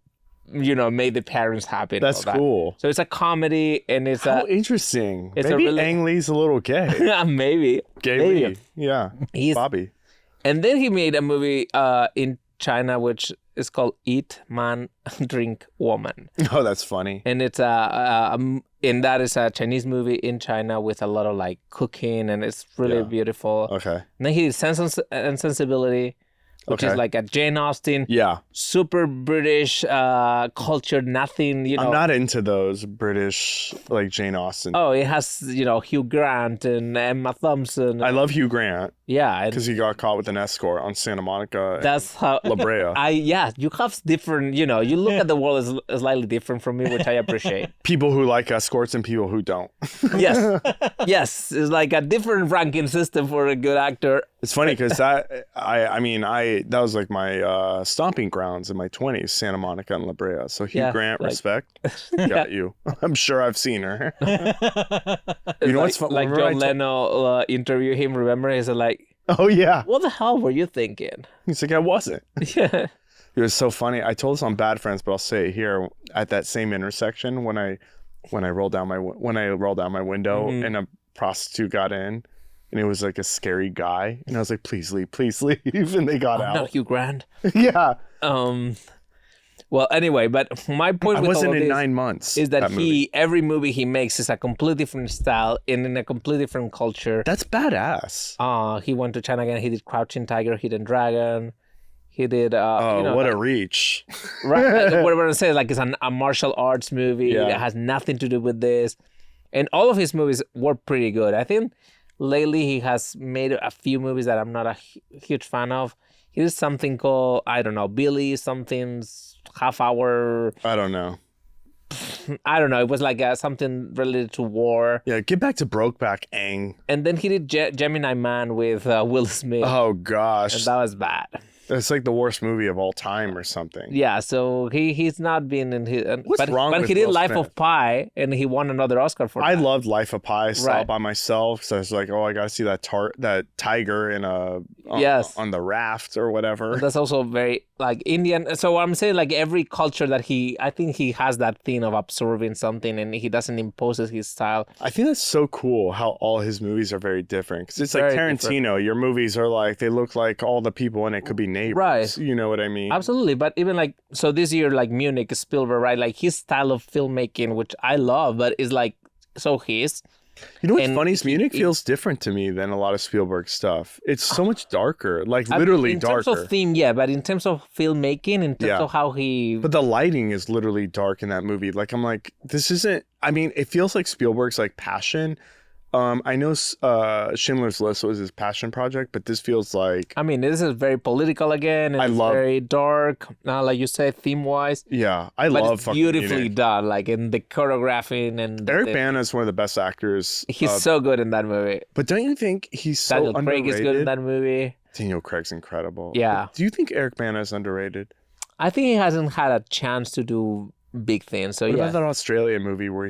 S2: make the parents happy. And
S1: That's
S2: all that.
S1: cool.
S2: So it's a comedy, and it's
S1: How interesting.
S2: it's
S1: Maybe
S2: a really-
S1: Ang Lee's a little gay.
S2: maybe.
S1: Gay
S2: Maybe.
S1: Lee. Yeah.
S2: He's-
S1: Bobby.
S2: And then he made a movie in China, which is called Eat Man, Drink Woman.
S1: Oh, that's funny.
S2: And it's and that is a Chinese movie in China with a lot of like cooking, and it's really beautiful.
S1: Okay.
S2: And then he did Sense and Sensibility, which is like a Jane Austen,
S1: Yeah.
S2: super British culture, nothing,
S1: I'm not into those British, like Jane Austen.
S2: Oh, it has, Hugh Grant and Emma Thompson.
S1: I love Hugh Grant
S2: Yeah.
S1: because he got caught with an escort on Santa Monica.
S2: That's how
S1: La Brea.
S2: you have different, you look at the world as slightly different from me, which I appreciate.
S1: People who like escorts and people who don't.
S2: Yes. Yes. It's like a different ranking system for a good actor.
S1: It's funny because that that was like my stomping grounds in my 20s, Santa Monica and La Brea. So Hugh Grant, respect. Got you. I'm sure I've seen her. You know what's fun?
S2: Like John Leno interview him, remember? He's like,
S1: Oh yeah.
S2: what the hell were you thinking?
S1: He's like, I wasn't.
S2: Yeah.
S1: It was so funny. I told this on Bad Friends, but I'll say it here at that same intersection when I rolled down my window and a prostitute got in. And it was like a scary guy. And I was like, please leave. And they got out.
S2: Not Hugh Grant.
S1: Yeah.
S2: Well, anyway, but my point
S1: I
S2: with
S1: wasn't
S2: all of
S1: in
S2: this
S1: 9 months.
S2: is that
S1: movie.
S2: every movie he makes is a completely different style and in a completely different culture.
S1: That's badass.
S2: He went to China again. He did Crouching Tiger, Hidden Dragon. He did.
S1: What a reach.
S2: Right. What I'm saying, like, it's a martial arts movie.
S1: Yeah.
S2: It has nothing to do with this, and all of his movies were pretty good. I think lately he has made a few movies that I'm not a huge fan of. He did something called, I don't know, Billy something's half hour.
S1: I don't know.
S2: I don't know. It was like something related to war.
S1: Yeah, get back to Brokeback, Ang.
S2: And then he did Gemini Man with Will Smith.
S1: Oh, gosh.
S2: And that was bad.
S1: It's like the worst movie of all time or something.
S2: Yeah, so he's not been in his...
S1: What's wrong with
S2: But he did
S1: Will
S2: Life
S1: Smith?
S2: of Pi, and he won another Oscar for
S1: I
S2: that.
S1: loved Life of Pi. I saw
S2: Right.
S1: it by myself. So I was like, oh, I got to see that tiger in
S2: Yes.
S1: on the raft or whatever.
S2: That's also very, like, Indian. So I'm saying, like, every culture that I think he has that thing of absorbing something, and he doesn't impose his style.
S1: I think that's so cool how all his movies are very different. Because it's like
S2: Very
S1: Tarantino. Your movies are like, they look like all the people in it could be neighbors.
S2: Right.
S1: You know what I mean?
S2: Absolutely, but even like, so this year, like Munich, Spielberg, right? Like his style of filmmaking, which I love, but is like, so his.
S1: You know what's
S2: And
S1: funny is Munich feels different to me than a lot of Spielberg stuff. It's so much darker, like literally
S2: in
S1: darker.
S2: terms of theme, yeah, but in terms of filmmaking, in terms
S1: Yeah.
S2: of how he...
S1: But the lighting is literally dark in that movie. Like, I'm like, this isn't, I mean, it feels like Spielberg's like passion. I know Schindler's List was his passion project, but this feels like,
S2: I mean, this is very political again, and
S1: I
S2: it's
S1: love-
S2: very dark, like you said, theme-wise.
S1: yeah, I
S2: But
S1: love
S2: it's
S1: fucking
S2: beautifully
S1: Munich.
S2: done, like in the choreographing and...
S1: Eric Bana is one of the best actors.
S2: He's so good in that movie.
S1: But don't you think he's so
S2: Daniel Craig
S1: underrated?
S2: is good in that movie.
S1: Daniel Craig's incredible.
S2: Yeah.
S1: But do you think Eric Bana is underrated?
S2: I think he hasn't had a chance to do big things, so
S1: What
S2: yeah.
S1: about that Australian movie where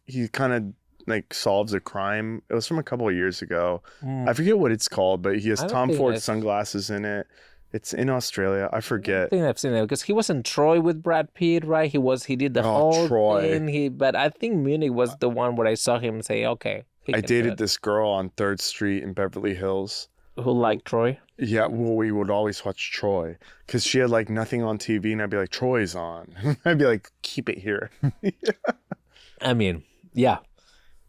S1: he kind of like solves a crime? It was from a couple of years ago.
S2: Mm.
S1: I forget what it's called, but he has
S2: I don't
S1: Tom
S2: think
S1: Ford
S2: I've-
S1: sunglasses in it. It's in Australia. I
S2: I
S1: forget.
S2: think I've seen it because he was in Troy with Brad Pitt, right? He did the
S1: Oh,
S2: whole
S1: Troy.
S2: thing. But I think Munich was the one where I saw him say, "Okay." he
S1: I
S2: can do
S1: dated
S2: it.
S1: this girl on 3rd Street in Beverly Hills.
S2: who liked Troy.
S1: Yeah, well, we would always watch Troy because she had like nothing on TV, and I'd be like, Troy's on. I'd be like, keep it here.
S2: I mean, yeah,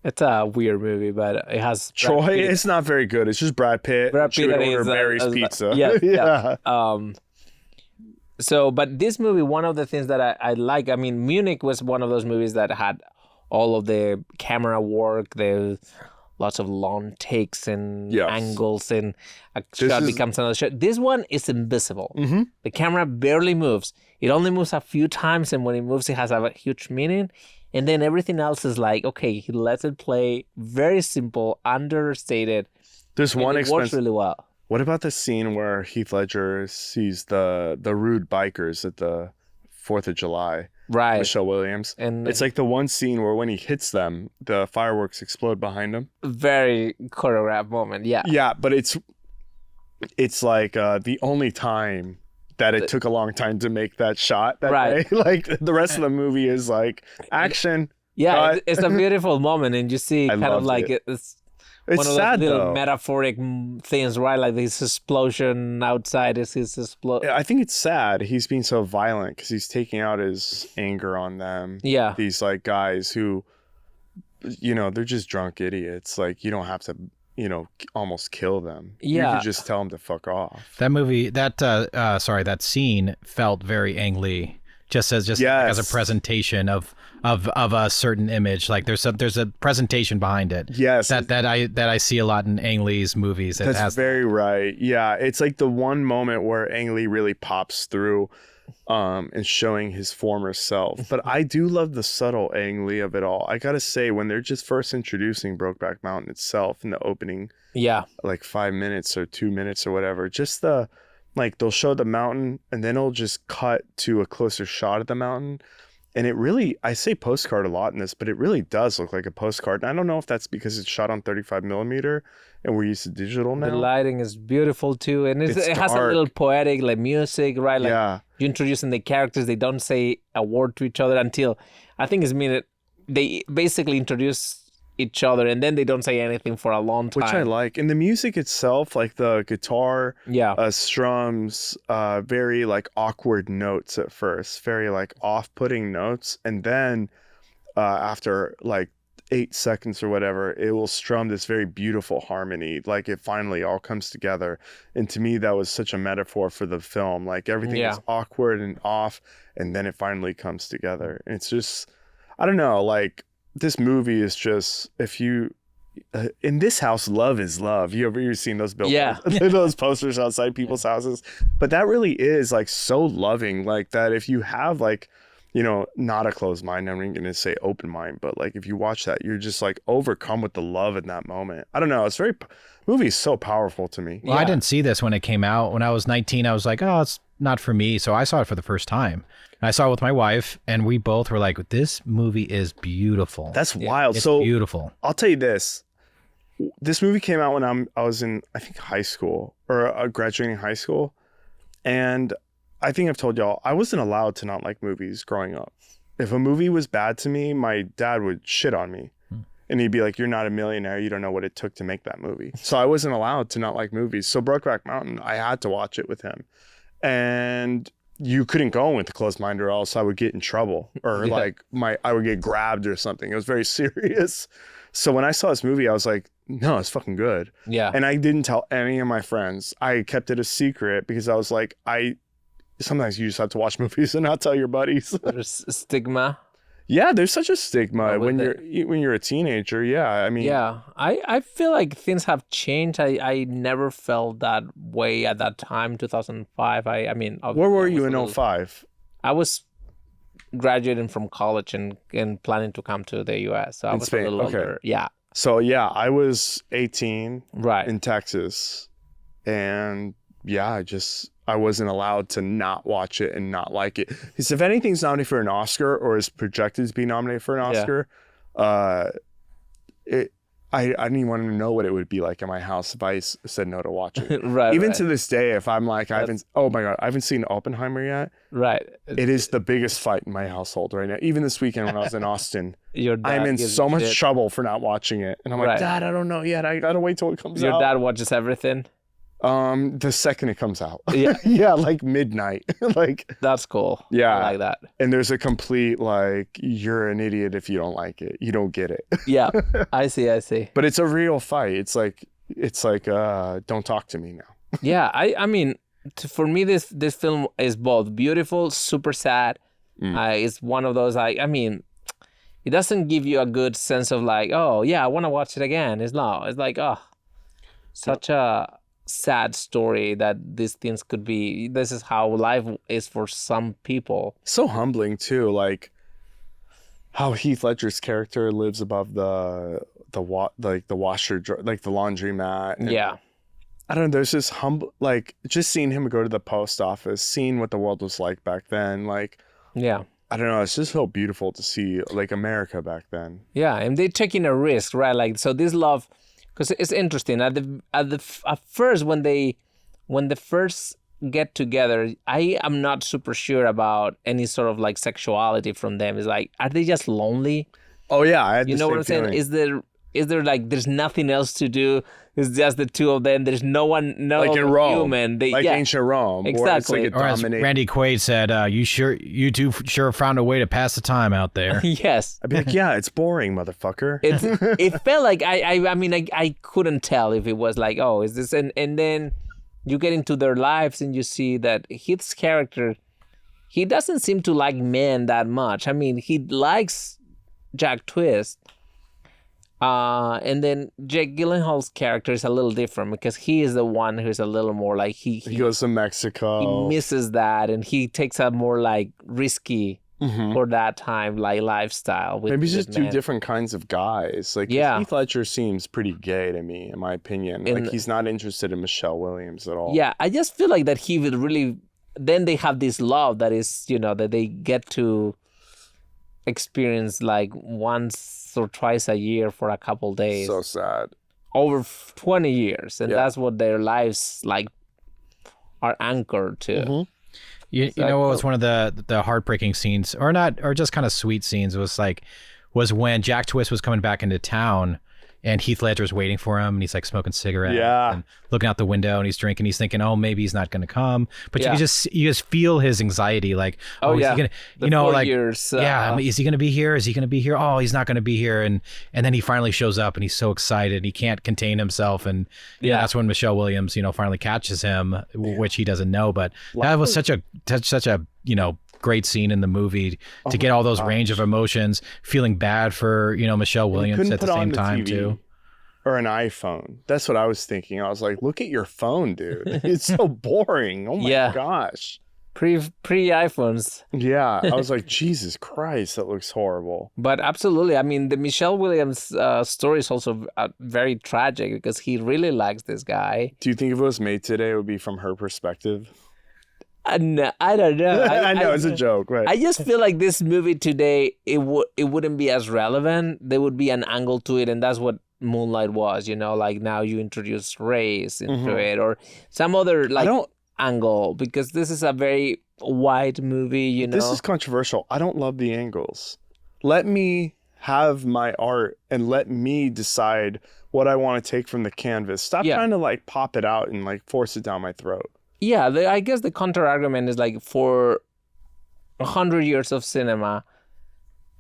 S2: it's a weird movie, but it has
S1: Troy,
S2: Brad Pitt.
S1: it's not very good. It's just Brad Pitt.
S2: Brad
S1: She
S2: Pitt
S1: would
S2: is,
S1: order Barry's pizza.
S2: Yeah,
S1: Yeah.
S2: yeah. So, but this movie, one of the things that I like, I mean, Munich was one of those movies that had all of the camera work, the lots of long takes and
S1: Yes.
S2: angles, and a
S1: This
S2: shot
S1: is-
S2: becomes another shot. This one is invisible.
S1: Mm-hmm.
S2: The camera barely moves. It only moves a few times, and when it moves, it has a huge meaning. And then everything else is like, okay, he lets it play, very simple, understated.
S1: There's
S2: And
S1: one
S2: it works
S1: expensive.
S2: really well.
S1: What about the scene where Heath Ledger sees the rude bikers at the 4th of July?
S2: Right.
S1: Michelle Williams.
S2: And
S1: It's like the one scene where when he hits them, the fireworks explode behind him.
S2: very choreographed moment. Yeah.
S1: Yeah, but it's like the only time that it took a long time to make that shot that
S2: Right.
S1: day. Like the rest of the movie is like action.
S2: Yeah,
S1: But-
S2: it's a beautiful moment, and you see
S1: I
S2: kind of
S1: loved
S2: like
S1: it.
S2: it's
S1: It's
S2: one of
S1: sad
S2: those little
S1: though.
S2: metaphoric things, right? Like this explosion outside is his explosion.
S1: I think it's sad he's being so violent because he's taking out his anger on them.
S2: Yeah,
S1: These like guys who, they're just drunk idiots. Like you don't have to, almost kill them. You
S2: Yeah.
S1: could just tell them to fuck off.
S3: That movie, that scene felt very Ang Lee, just as a
S1: Yes.
S3: presentation of a certain image. Like there's a presentation behind it.
S1: Yes.
S3: That I see a lot in Ang Lee's movies. It
S1: That's
S3: has
S1: very right. Yeah, it's like the one moment where Ang Lee really pops through and showing his former self. But I do love the subtle Ang Lee of it all. I gotta say, when they're just first introducing Brokeback Mountain itself in the opening,
S2: yeah,
S1: like 5 minutes or 2 minutes or whatever, just they'll show the mountain and then it'll just cut to a closer shot of the mountain. And it really, I say postcard a lot in this, but it really does look like a postcard. And I don't know if that's because it's shot on 35 millimeter and we're used to digital now.
S2: the lighting is beautiful too, and
S1: It's
S2: it has a
S1: dark.
S2: little poetic like music, right? Like
S1: Yeah.
S2: you introducing the characters, they don't say a word to each other until I think it's minute. They basically introduce each other, and then they don't say anything for a long time.
S1: Which I like. And the music itself, like the guitar,
S2: Yeah,
S1: strums, very like awkward notes at first, very like off-putting notes. And then after like 8 seconds or whatever, it will strum this very beautiful harmony. Like it finally all comes together. And to me, that was such a metaphor for the film. Like everything
S2: Yeah.
S1: is awkward and off, and then it finally comes together. And it's just, I don't know, like this movie is just, if you, in this house, love is love. You ever seen those billboards?
S2: Yeah.
S1: Those posters outside people's houses. But that really is like so loving, like that if you have like, not a closed mind, I'm going to say open mind, but like if you watch that, you're just like overcome with the love in that moment. I don't know. It's movie is so powerful to me.
S3: Well, I
S2: Yeah.
S3: didn't see this when it came out. When I was 19, I was like, oh, it's not for me. So I saw it for the first time. And I saw it with my wife, and we both were like, this movie is beautiful.
S1: That's wild.
S3: It's
S1: So
S3: beautiful.
S1: I'll tell you this. This movie came out when I was in, I think, high school or graduating high school. And I think I've told y'all, I wasn't allowed to not like movies growing up. If a movie was bad to me, my dad would shit on me. And he'd be like, you're not a millionaire. You don't know what it took to make that movie. So I wasn't allowed to not like movies. So Brokeback Mountain, I had to watch it with him. And you couldn't go in with a closed mind or else I would get in trouble or
S2: Yeah.
S1: I would get grabbed or something. It was very serious. So when I saw this movie, I was like, no, it's fucking good.
S2: yeah.
S1: And I didn't tell any of my friends. I kept it a secret because I was like, sometimes you just have to watch movies and not tell your buddies.
S2: There's stigma.
S1: Yeah, there's such a stigma
S2: with
S1: when you're a teenager. Yeah, I mean,
S2: Yeah, I feel like things have changed. I never felt that way at that time, 2005. I mean,
S1: where were you
S2: I was
S1: in
S2: a little-
S1: 05?
S2: I was graduating from college and planning to come to the U.S. So I
S1: In
S2: was
S1: Spain,
S2: a little
S1: okay.
S2: older. Yeah,
S1: So yeah, I was 18
S2: right.
S1: in Texas, and yeah, I wasn't allowed to not watch it and not like it. Because if anything's nominated for an Oscar or is projected to be nominated for an
S2: Yeah.
S1: Oscar, I didn't even want to know what it would be like in my house if I said no to watch it.
S2: right.
S1: Even
S2: right,
S1: to this day, if I'm like, oh my God, I haven't seen Oppenheimer yet.
S2: right.
S1: It is the biggest fight in my household right now. Even this weekend when I was in Austin,
S2: Your dad
S1: I'm in
S2: gives
S1: so
S2: a
S1: much
S2: shit.
S1: trouble for not watching it. And I'm like,
S2: Right.
S1: Dad, I don't know yet. I gotta wait till it comes
S2: Your
S1: out.
S2: dad watches everything.
S1: The second it comes out.
S2: Yeah.
S1: Yeah, like midnight. Like,
S2: That's cool.
S1: yeah.
S2: I like that.
S1: And there's a complete, like, you're an idiot if you don't like it. You don't get it.
S2: Yeah, I see.
S1: But it's a real fight. It's like, don't talk to me now.
S2: Yeah, I mean, for me, this film is both beautiful, super sad. It's one of those, I mean, it doesn't give you a good sense of like, oh, yeah, I want to watch it again. It's not. It's like, oh, such a sad story that these things could be. This is how life is for some people.
S1: So humbling, too. Like, how Heath Ledger's character lives above the washer, like the laundromat. And
S2: Yeah.
S1: I don't know. There's this humble, like, just seeing him go to the post office, seeing what the world was like back then. Like,
S2: Yeah.
S1: I don't know. It's just so beautiful to see, like, America back then.
S2: Yeah, and they're taking a risk, right? Like, so this love, because it's interesting. At first, when they first get together, I am not super sure about any sort of like sexuality from them. It's like, are they just lonely?
S1: Oh yeah, I had
S2: You
S1: the
S2: know what
S1: same
S2: I'm saying?
S1: feeling.
S2: Is there like there's nothing else to do? It's just the two of them. There's no one, no
S1: Like in Rome,
S2: human.
S1: like ancient Rome,
S2: Exactly.
S1: Where it's
S3: Or
S1: like a
S3: as
S1: dominate.
S3: Randy Quaid said, you two sure found a way to pass the time out there.
S2: Yes.
S1: I'd be like, yeah, it's boring, motherfucker.
S2: It felt like I mean I couldn't tell if it was like, oh, is this, and then you get into their lives and you see that Heath's character, he doesn't seem to like men that much. I mean, he likes Jack Twist. And then Jake Gyllenhaal's character is a little different because he is the one who's a little more like
S1: He goes to Mexico.
S2: he misses that, and he takes a more like risky for that time like lifestyle. With,
S1: Maybe
S2: with
S1: just two
S2: men.
S1: different kinds of guys. Like,
S2: Yeah.
S1: Heath Ledger seems pretty gay to me, in my opinion.
S2: In-
S1: like, he's not interested in Michelle Williams at all.
S2: Yeah, I just feel like that he would really. Then they have this love that is, that they get to experience like once or twice a year for a couple days
S1: So sad.
S2: over 20 years, and
S1: Yeah.
S2: that's what their lives like are anchored to.
S3: You know what was one of the heartbreaking scenes, or not, or just kind of sweet scenes, was when Jack Twist was coming back into town and Heath Ledger's waiting for him and he's like smoking cigarettes
S1: Yeah.
S3: and looking out the window and he's drinking. He's thinking, oh, maybe he's not going to come. But
S2: Yeah.
S3: you just feel his anxiety, like,
S2: Oh,
S3: is
S2: yeah.
S3: he gonna,
S2: The 4
S3: like,
S2: years,
S3: yeah, I mean, is he going to be here? Is he going to be here? Oh, he's not going to be here. And then he finally shows up and he's so excited. He can't contain himself. And
S2: Yeah.
S3: that's when Michelle Williams, finally catches him, which he doesn't know. But that was such a great scene in the movie to get all those range of emotions, feeling bad for, Michelle Williams
S1: Couldn't
S3: at the
S1: put on
S3: same time
S1: TV
S3: too.
S1: Or an iPhone. That's what I was thinking. I was like, look at your phone, dude. It's so boring. Oh my
S2: Yeah.
S1: gosh.
S2: Pre iPhones.
S1: Yeah. I was like, Jesus Christ, that looks horrible.
S2: But absolutely, I mean, the Michelle Williams story is also very tragic because he really likes this guy.
S1: Do you think if it was made today, it would be from her perspective?
S2: No, I don't know.
S1: I know, it's a joke, right?
S2: I just feel like this movie today, it wouldn't be as relevant. There would be an angle to it, and that's what Moonlight was. Like now you introduce race into it, or some other like angle, because this is a very wide movie.
S1: This is controversial. I don't love the angles. Let me have my art and let me decide what I want to take from the canvas. Stop trying to like pop it out and like force it down my throat.
S2: Yeah, I guess the counter argument is like for 100 years of cinema,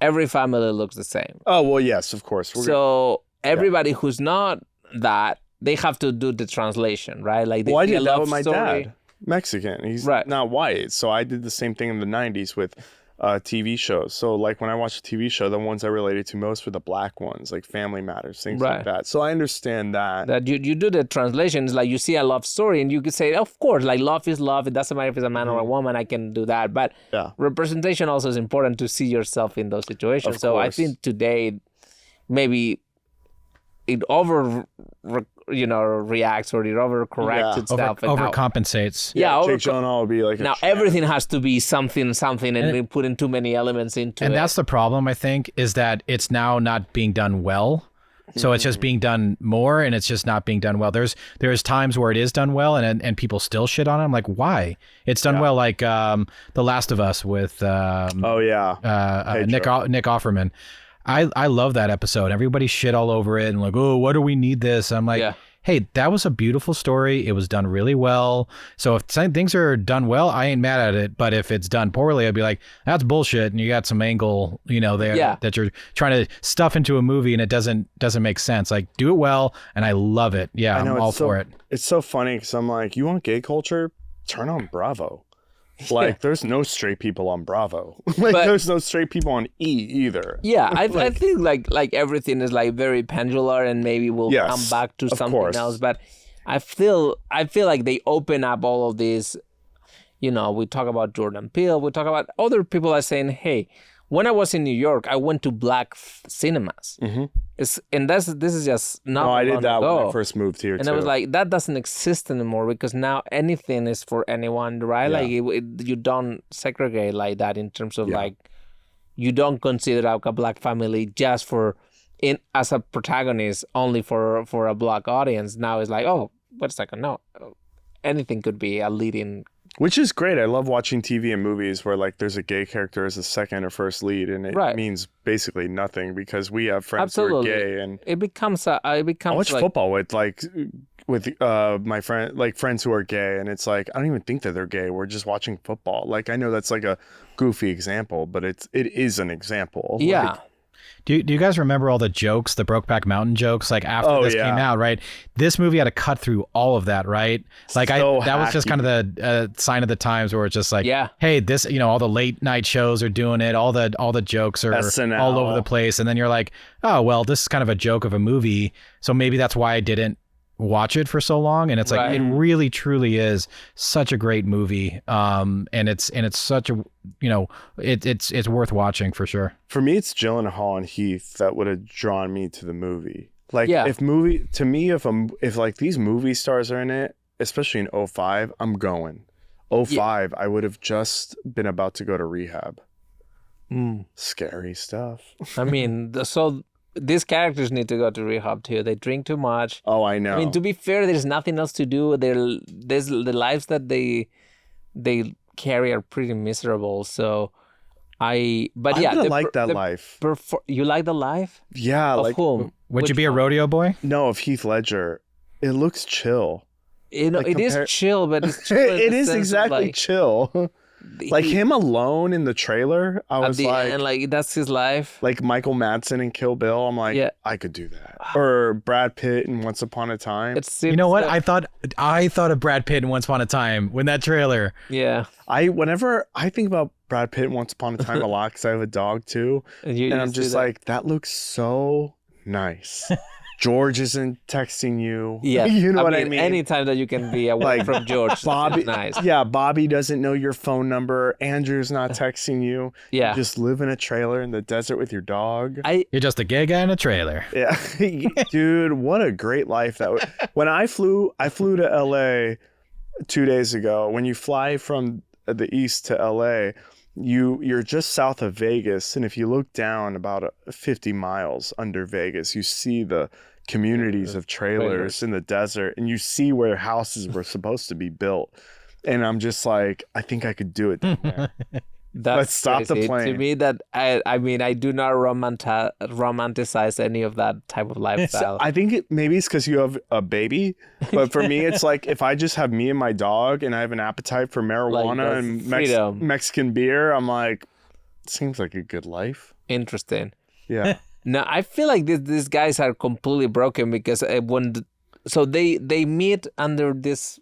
S2: every family looks the same.
S1: Oh, well, yes, of course.
S2: So everybody who's not that, they have to do the translation, right? Like
S1: I
S2: see
S1: did
S2: a
S1: that
S2: love
S1: with my
S2: story.
S1: dad. Mexican. He's
S2: Right.
S1: not white. So I did the same thing in the 90s with TV shows. So like when I watched a TV show, the ones I related to most were the black ones, like Family Matters, things like
S2: Right.
S1: that. So I understand that.
S2: That you do the translations, like you see a love story and you could say, of course, like love is love. It doesn't matter if it's a man or a woman, I can do that. But
S1: Yeah.
S2: representation also is important to see yourself in those situations.
S1: Of
S2: So I
S1: course.
S2: think today maybe it reacts or it overcorrects
S1: Yeah.
S2: itself. And now-
S3: Overcompensates.
S2: yeah,
S1: Jake Gyllenhaal would be like
S2: now everything has to be something, and we put in too many elements into
S3: And
S2: it.
S3: that's the problem, I think, is that it's now not being done well. So it's just being done more, and it's just not being done well. There's times where it is done well, and people still shit on it. I'm like, why? It's done well, like The Last of Us with
S1: oh yeah.
S3: Nick Offerman. I love that episode. Everybody shit all over it and like, oh, why do we need this? I'm like,
S2: Yeah.
S3: hey, that was a beautiful story. It was done really well. So if things are done well, I ain't mad at it. But if it's done poorly, I'd be like, that's bullshit. And you got some angle, there that you're trying to stuff into a movie and it doesn't make sense. Like, do it well. And I love it. Yeah, I'm all for it.
S1: It's so funny because I'm like, you want gay culture? Turn on Bravo. Like, there's no straight people on Bravo. There's no straight people on E either.
S2: Yeah, I think like everything is like very pendular, and maybe we'll come back to something else. But I feel like they open up all of these. We talk about Jordan Peele. We talk about other people are saying, hey, when I was in New York, I went to black cinemas. Mm-hmm. This is just not.
S1: No, I did that
S2: ago.
S1: when I first moved here.
S2: And I was like, that doesn't exist anymore because now anything is for anyone, right? Yeah. Like you don't segregate like that in terms of like you don't consider like a black family just as a protagonist only for a black audience. Now it's like, oh, wait a second, no, anything could be a leading.
S1: Which is great. I love watching TV and movies where like there's a gay character as a second or first lead, and it means basically nothing because we have friends who are gay, and
S2: it becomes. I watch
S1: football with my friends who are gay, and it's like I don't even think that they're gay. We're just watching football. Like I know that's like a goofy example, but it is an example.
S2: Yeah.
S1: Like,
S3: do you guys remember all the jokes, the Brokeback Mountain jokes? Like after this came out, right? This movie had to cut through all of that, right? Like that was just kind of the sign of the times where it's just like, hey, this, all the late night shows are doing it. All the jokes are
S1: SNL.
S3: All over the place. And then you're like, oh, well, this is kind of a joke of a movie. So maybe that's why I didn't watch it for so long. And it's like, it really truly is such a great movie. And it's such a, it's worth watching for sure.
S1: For me, it's Gyllenhaal and Heath that would have drawn me to the movie. Like if like these movie stars are in it, especially in 2005, I'm going. 2005, I would have just been about to go to rehab. Scary stuff.
S2: I mean, these characters need to go to rehab too. They drink too much.
S1: Oh, I know.
S2: I mean, to be fair, there's nothing else to do. There's the lives that they carry are pretty miserable. So, I
S1: like that life.
S2: You like the life?
S1: Yeah.
S2: Of whom?
S3: Would you be a rodeo boy?
S1: No, of Heath Ledger. It looks chill.
S2: It is chill, but it's chill.
S1: It is exactly chill. Like him alone in the trailer, I was like,
S2: and like that's his life.
S1: Like Michael Madsen in Kill Bill, I'm like, I could do that. Or Brad Pitt in Once Upon a Time.
S3: You know what? I thought of Brad Pitt in Once Upon a Time when that trailer.
S2: Yeah.
S1: Whenever I think about Brad Pitt in Once Upon a Time a lot because I have a dog too, and I'm just like, that looks so nice. George isn't texting you.
S2: Yeah.
S1: You know what I mean?
S2: Anytime that you can be away from George,
S1: Bobby,
S2: nice.
S1: Yeah, Bobby doesn't know your phone number. Andrew's not texting you.
S2: Yeah.
S1: You just live in a trailer in the desert with your dog.
S3: You're just a gay guy in a trailer.
S1: Yeah. Dude, what a great life that was. When I flew to LA 2 days ago. When you fly from the east to LA, you're just south of Vegas, and if you look down about 50 miles under Vegas, you see the communities of trailers in the desert, and you see where houses were supposed to be built. And I'm just like, I think I could do it down there. Let's stop the plane.
S2: To me, that I do not romanticize any of that type of lifestyle.
S1: I think maybe it's because you have a baby, but for me, it's like if I just have me and my dog, and I have an appetite for marijuana and Mexican beer, I'm like, seems like a good life.
S2: Interesting.
S1: Yeah.
S2: No, I feel like these guys are completely broken because they meet under these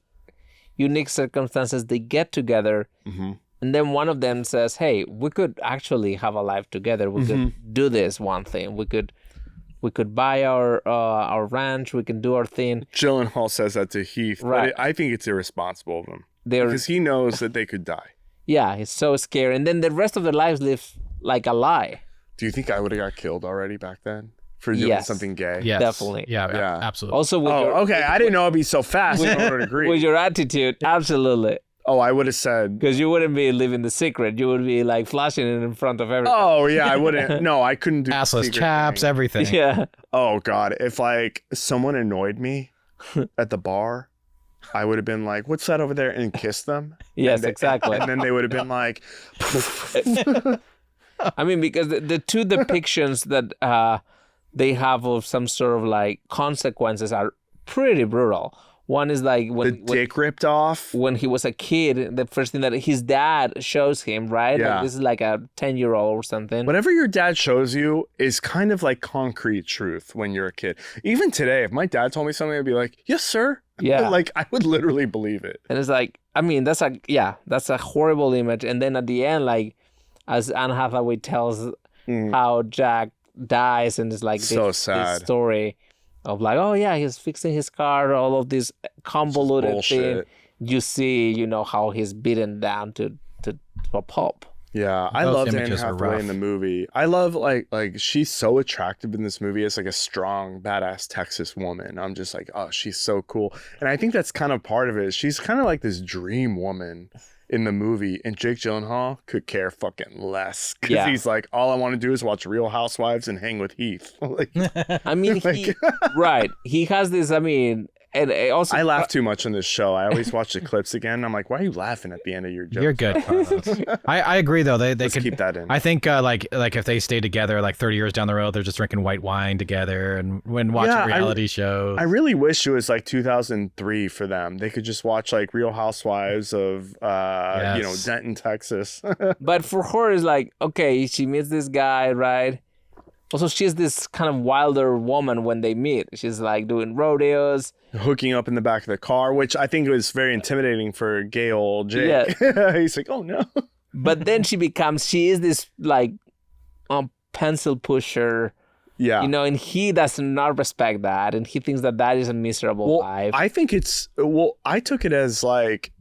S2: unique circumstances. They get together. Mm-hmm. And then one of them says, hey, we could actually have a life together. We could do this one thing. We could buy our ranch. We can do our thing.
S1: Gyllenhaal says that to Heath.
S2: Right.
S1: But I think it's irresponsible of him. Because he knows that they could die.
S2: Yeah, he's so scared. And then the rest of their lives live like a lie.
S1: Do you think I would have got killed already back then? For doing something gay?
S3: Yes.
S2: Definitely.
S3: Yeah, absolutely.
S2: Also,
S1: I didn't know it'd be so fast. I would agree.
S2: With your attitude, absolutely.
S1: Oh, I would have said...
S2: Because you wouldn't be living the secret. You would be like flashing it in front of everyone.
S1: Oh, yeah, I wouldn't. No, I couldn't do
S3: assless chaps, everything.
S2: Yeah.
S1: Oh, God. If like someone annoyed me at the bar, I would have been like, what's that over there? And kissed them.
S2: Yes, exactly.
S1: And then they would have been like...
S2: I mean, because the two depictions that they have of some sort of like consequences are pretty brutal. One is like
S1: The
S2: when
S1: dick ripped off.
S2: when he was a kid, the first thing that his dad shows him, right?
S1: Yeah.
S2: Like, this is like a 10-year-old or something.
S1: Whatever your dad shows you is kind of like concrete truth when you're a kid. Even today, if my dad told me something, I'd be like, yes, sir.
S2: Yeah.
S1: Like, I would literally believe it.
S2: And it's like, I mean, that's a horrible image. And then at the end, like, as Anne Hathaway tells how Jack dies, and it's like
S1: So
S2: this
S1: sad.
S2: story of like, oh yeah, he's fixing his car, all of this convoluted thing.
S1: Bullshit.
S2: You see, how he's beaten down to a pulp.
S1: Yeah, I
S3: Those
S1: loved Anne
S3: images are
S1: Hathaway
S3: rough.
S1: in the movie. I love like she's so attractive in this movie as like a strong, badass Texas woman. I'm just like, oh, she's so cool. And I think that's kind of part of it. She's kind of like this dream woman in the movie, and Jake Gyllenhaal could care fucking less because
S2: Yeah.
S1: he's like, all I want to do is watch Real Housewives and hang with Heath. Like,
S2: I mean, he has this. I mean, and also
S1: I laugh too much on this show. I always watch the clips again. I'm like, why are you laughing at the end of your joke?
S3: You're good, Carlos. I agree though. They
S1: Let's
S3: could
S1: keep that in.
S3: I think like if they stay together like 30 years down the road, they're just drinking white wine together and when watching
S1: Yeah,
S3: reality shows.
S1: I really wish it was like 2003 for them. They could just watch like Real Housewives of,
S3: Yes.
S1: Denton, Texas.
S2: But for her, it's like, okay, she meets this guy, right? Also, she's this kind of wilder woman when they meet. She's like doing rodeos.
S1: Hooking up in the back of the car, which I think was very intimidating for gay old Jake. He's like, oh no.
S2: But then she is this like pencil pusher,
S1: Yeah.
S2: and he does not respect that. And he thinks that is a miserable life.
S1: I think I took it as like,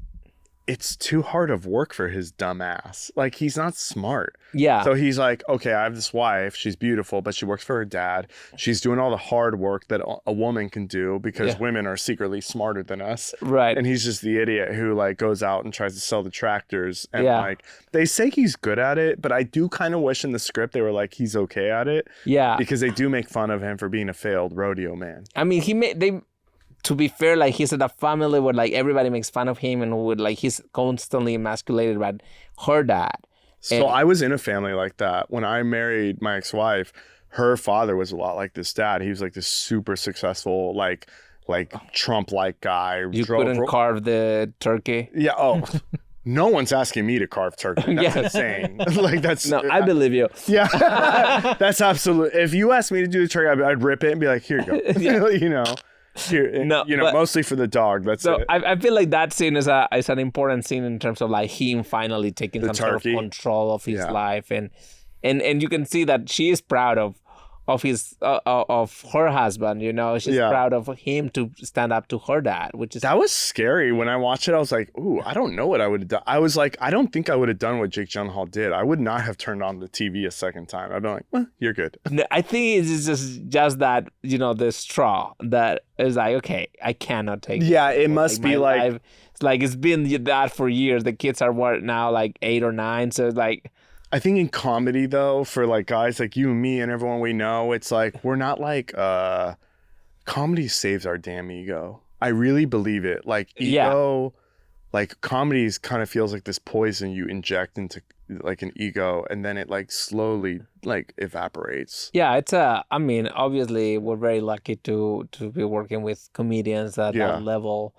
S1: it's too hard of work for his dumb ass. Like, he's not smart.
S2: Yeah.
S1: So he's like, okay, I have this wife. She's beautiful, but she works for her dad. She's doing all the hard work that a woman can do because women are secretly smarter than us.
S2: Right.
S1: And he's just the idiot who like goes out and tries to sell the tractors. And
S2: Yeah.
S1: like, they say he's good at it, but I do kind of wish in the script they were like, he's okay at it.
S2: Yeah.
S1: Because they do make fun of him for being a failed rodeo man.
S2: I mean, to be fair, like, he's in a family where like everybody makes fun of him and would like he's constantly emasculated by her dad.
S1: So I was in a family like that. When I married my ex-wife, her father was a lot like this dad. He was like this super successful, like Trump-like guy.
S2: You couldn't carve the turkey.
S1: Yeah. Oh, no one's asking me to carve turkey. That's
S2: Yeah.
S1: insane. Like that's
S2: No, I believe you.
S1: Yeah. That's absolute. If you asked me to do the turkey, I'd rip it and be like, here you go. Here,
S2: No, but-
S1: mostly for the dog. That's
S2: So
S1: it.
S2: I feel like that scene is an important scene in terms of like him finally taking some sort of
S1: turkey.
S2: control of his
S1: Yeah.
S2: life, and you can see that she is proud of his of her husband. She's
S1: Yeah.
S2: proud of him to stand up to her dad, which is
S1: That was scary. When I watched it, I was like, ooh, I don't know what I would have done. I was like, I don't think I would have done what Jake Gyllenhaal did. I would not have turned on the TV a second time. I'd been like, well, you're good.
S2: No, I think it's just that the straw that is like, okay, I cannot take
S1: Yeah, it
S2: my
S1: must be like,
S2: life. It's like it's been that for years. The kids are now like 8 or 9, so it's like,
S1: I think in comedy though, for like guys like you and me and everyone we know, it's like, we're not like, comedy saves our damn ego. I really believe it. Like ego, like comedy kind of feels like this poison you inject into like an ego, and then it like slowly like evaporates.
S2: yeah, it's I mean, obviously we're very lucky to be working with comedians at that level,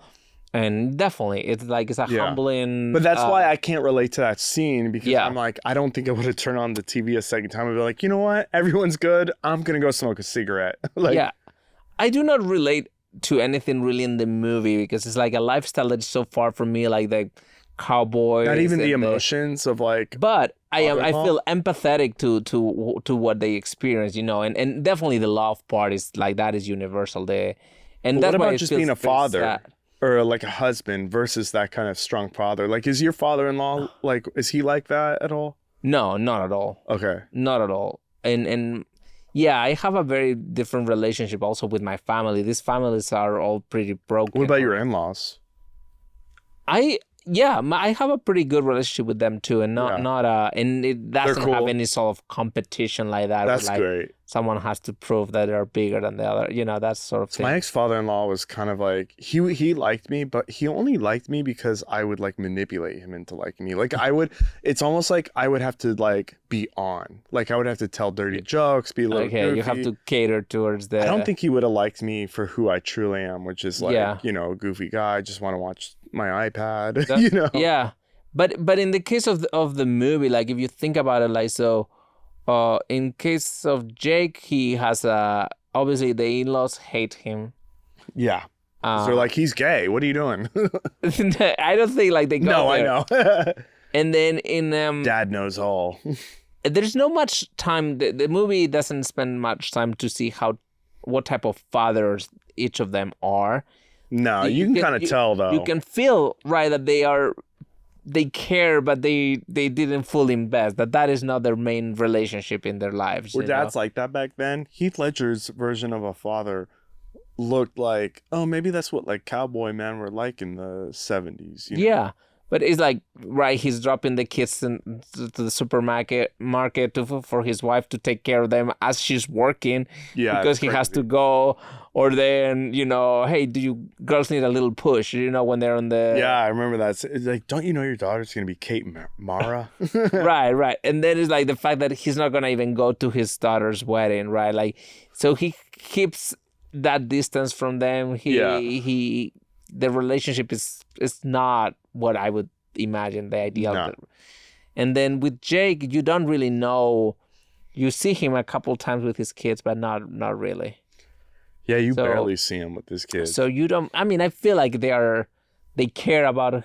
S2: and definitely it's a humbling.
S1: But that's why I can't relate to that scene, because
S2: Yeah.
S1: I'm like, I don't think I would have turned on the TV a second time. I'd be like, you know what? Everyone's good. I'm gonna go smoke a cigarette. Like,
S2: yeah, I do not relate to anything really in the movie because it's like a lifestyle that's so far from me, like the cowboys.
S1: not even the
S2: and
S1: emotions of like.
S2: But I
S1: father-in-law?
S2: feel empathetic to what they experience, and definitely the love part is like that is universal there. And
S1: But
S2: that's
S1: what
S2: why
S1: about
S2: it
S1: just
S2: feels
S1: being a
S2: very
S1: father
S2: sad.
S1: or like a husband versus that kind of strong father? Like, is your father-in-law like? Is he like that at all?
S2: No, not at all.
S1: Okay.
S2: Not at all. And yeah, I have a very different relationship also with my family. These families are all pretty broken.
S1: What about your in-laws?
S2: Yeah, I have a pretty good relationship with them too, and and it doesn't
S1: cool.
S2: have any sort of competition like that.
S1: That's
S2: where, like,
S1: great.
S2: someone has to prove that they're bigger than the other. That sort of thing.
S1: My ex-father-in-law was kind of like he liked me, but he only liked me because I would like manipulate him into liking me. Like it's almost like I would have to like be on. Like I would have to tell dirty jokes, be a little goofy.
S2: You have to cater towards the.
S1: I don't think he would have liked me for who I truly am, which is like a goofy guy. I just want to watch my iPad.
S2: Yeah, but in the case of the movie, like if you think about it, like so. In case of Jake, he has obviously the in-laws hate him.
S1: Yeah. So they're like, he's gay. What are you doing?
S2: I don't think like they go
S1: No,
S2: there.
S1: I know.
S2: And then in
S1: Dad knows all.
S2: There's no much time. The movie doesn't spend much time to see what type of fathers each of them are.
S1: No, you can kind of tell though.
S2: You can feel right that they care, but they didn't fully invest. That is not their main relationship in their lives.
S1: Were dads like that back then? Heath Ledger's version of a father looked like, oh, maybe that's what like cowboy men were like in the 70s.
S2: Yeah, but it's like, right, he's dropping the kids to the supermarket for his wife to take care of them as she's working.
S1: Yeah,
S2: because he has to go. Or then, hey, do you girls need a little push, when they're on the...
S1: Yeah, I remember that. It's like, don't you know your daughter's going to be Kate Mara?
S2: Right. And then it's like the fact that he's not going to even go to his daughter's wedding, right? Like, so he keeps that distance from them. The relationship is not what I would imagine the ideal. No. And then with Jake, you don't really know. You see him a couple times with his kids, but not really.
S1: Yeah, you barely see him with his kids.
S2: So you don't. I mean, I feel like they care about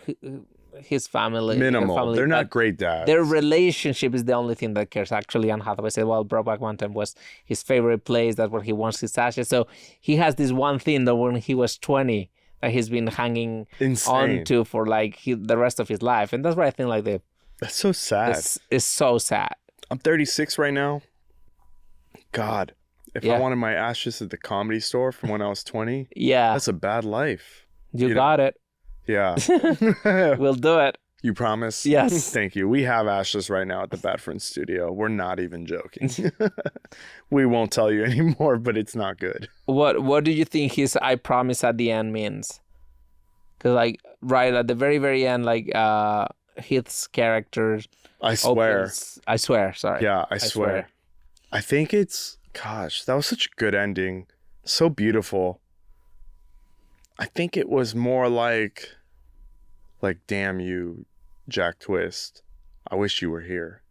S2: his family.
S1: Minimal. They're not great dads.
S2: Their relationship is the only thing that cares. Actually, Anne Hathaway said, "Well, Brokeback Mountain was his favorite place. That's where he wants his ashes." So he has this one thing that when he was 20, that he's been hanging on to for like the rest of his life, and that's why I think like
S1: that's so sad.
S2: It's so sad.
S1: I'm 36 right now. God. If I wanted my ashes at the Comedy Store from when I was 20, that's a bad life.
S2: You got it.
S1: Yeah.
S2: We'll do it.
S1: You promise?
S2: Yes.
S1: Thank you. We have ashes right now at the Bad Friends studio. We're not even joking. We won't tell you anymore, but it's not good.
S2: What do you think his "I promise" at the end means? Because like right at the very, very end, like Heath's character.
S1: I swear.
S2: I swear. Sorry.
S1: Yeah, I swear. I think it's. Gosh, that was such a good ending. So beautiful. I think it was more like, damn you, Jack Twist. I wish you were here.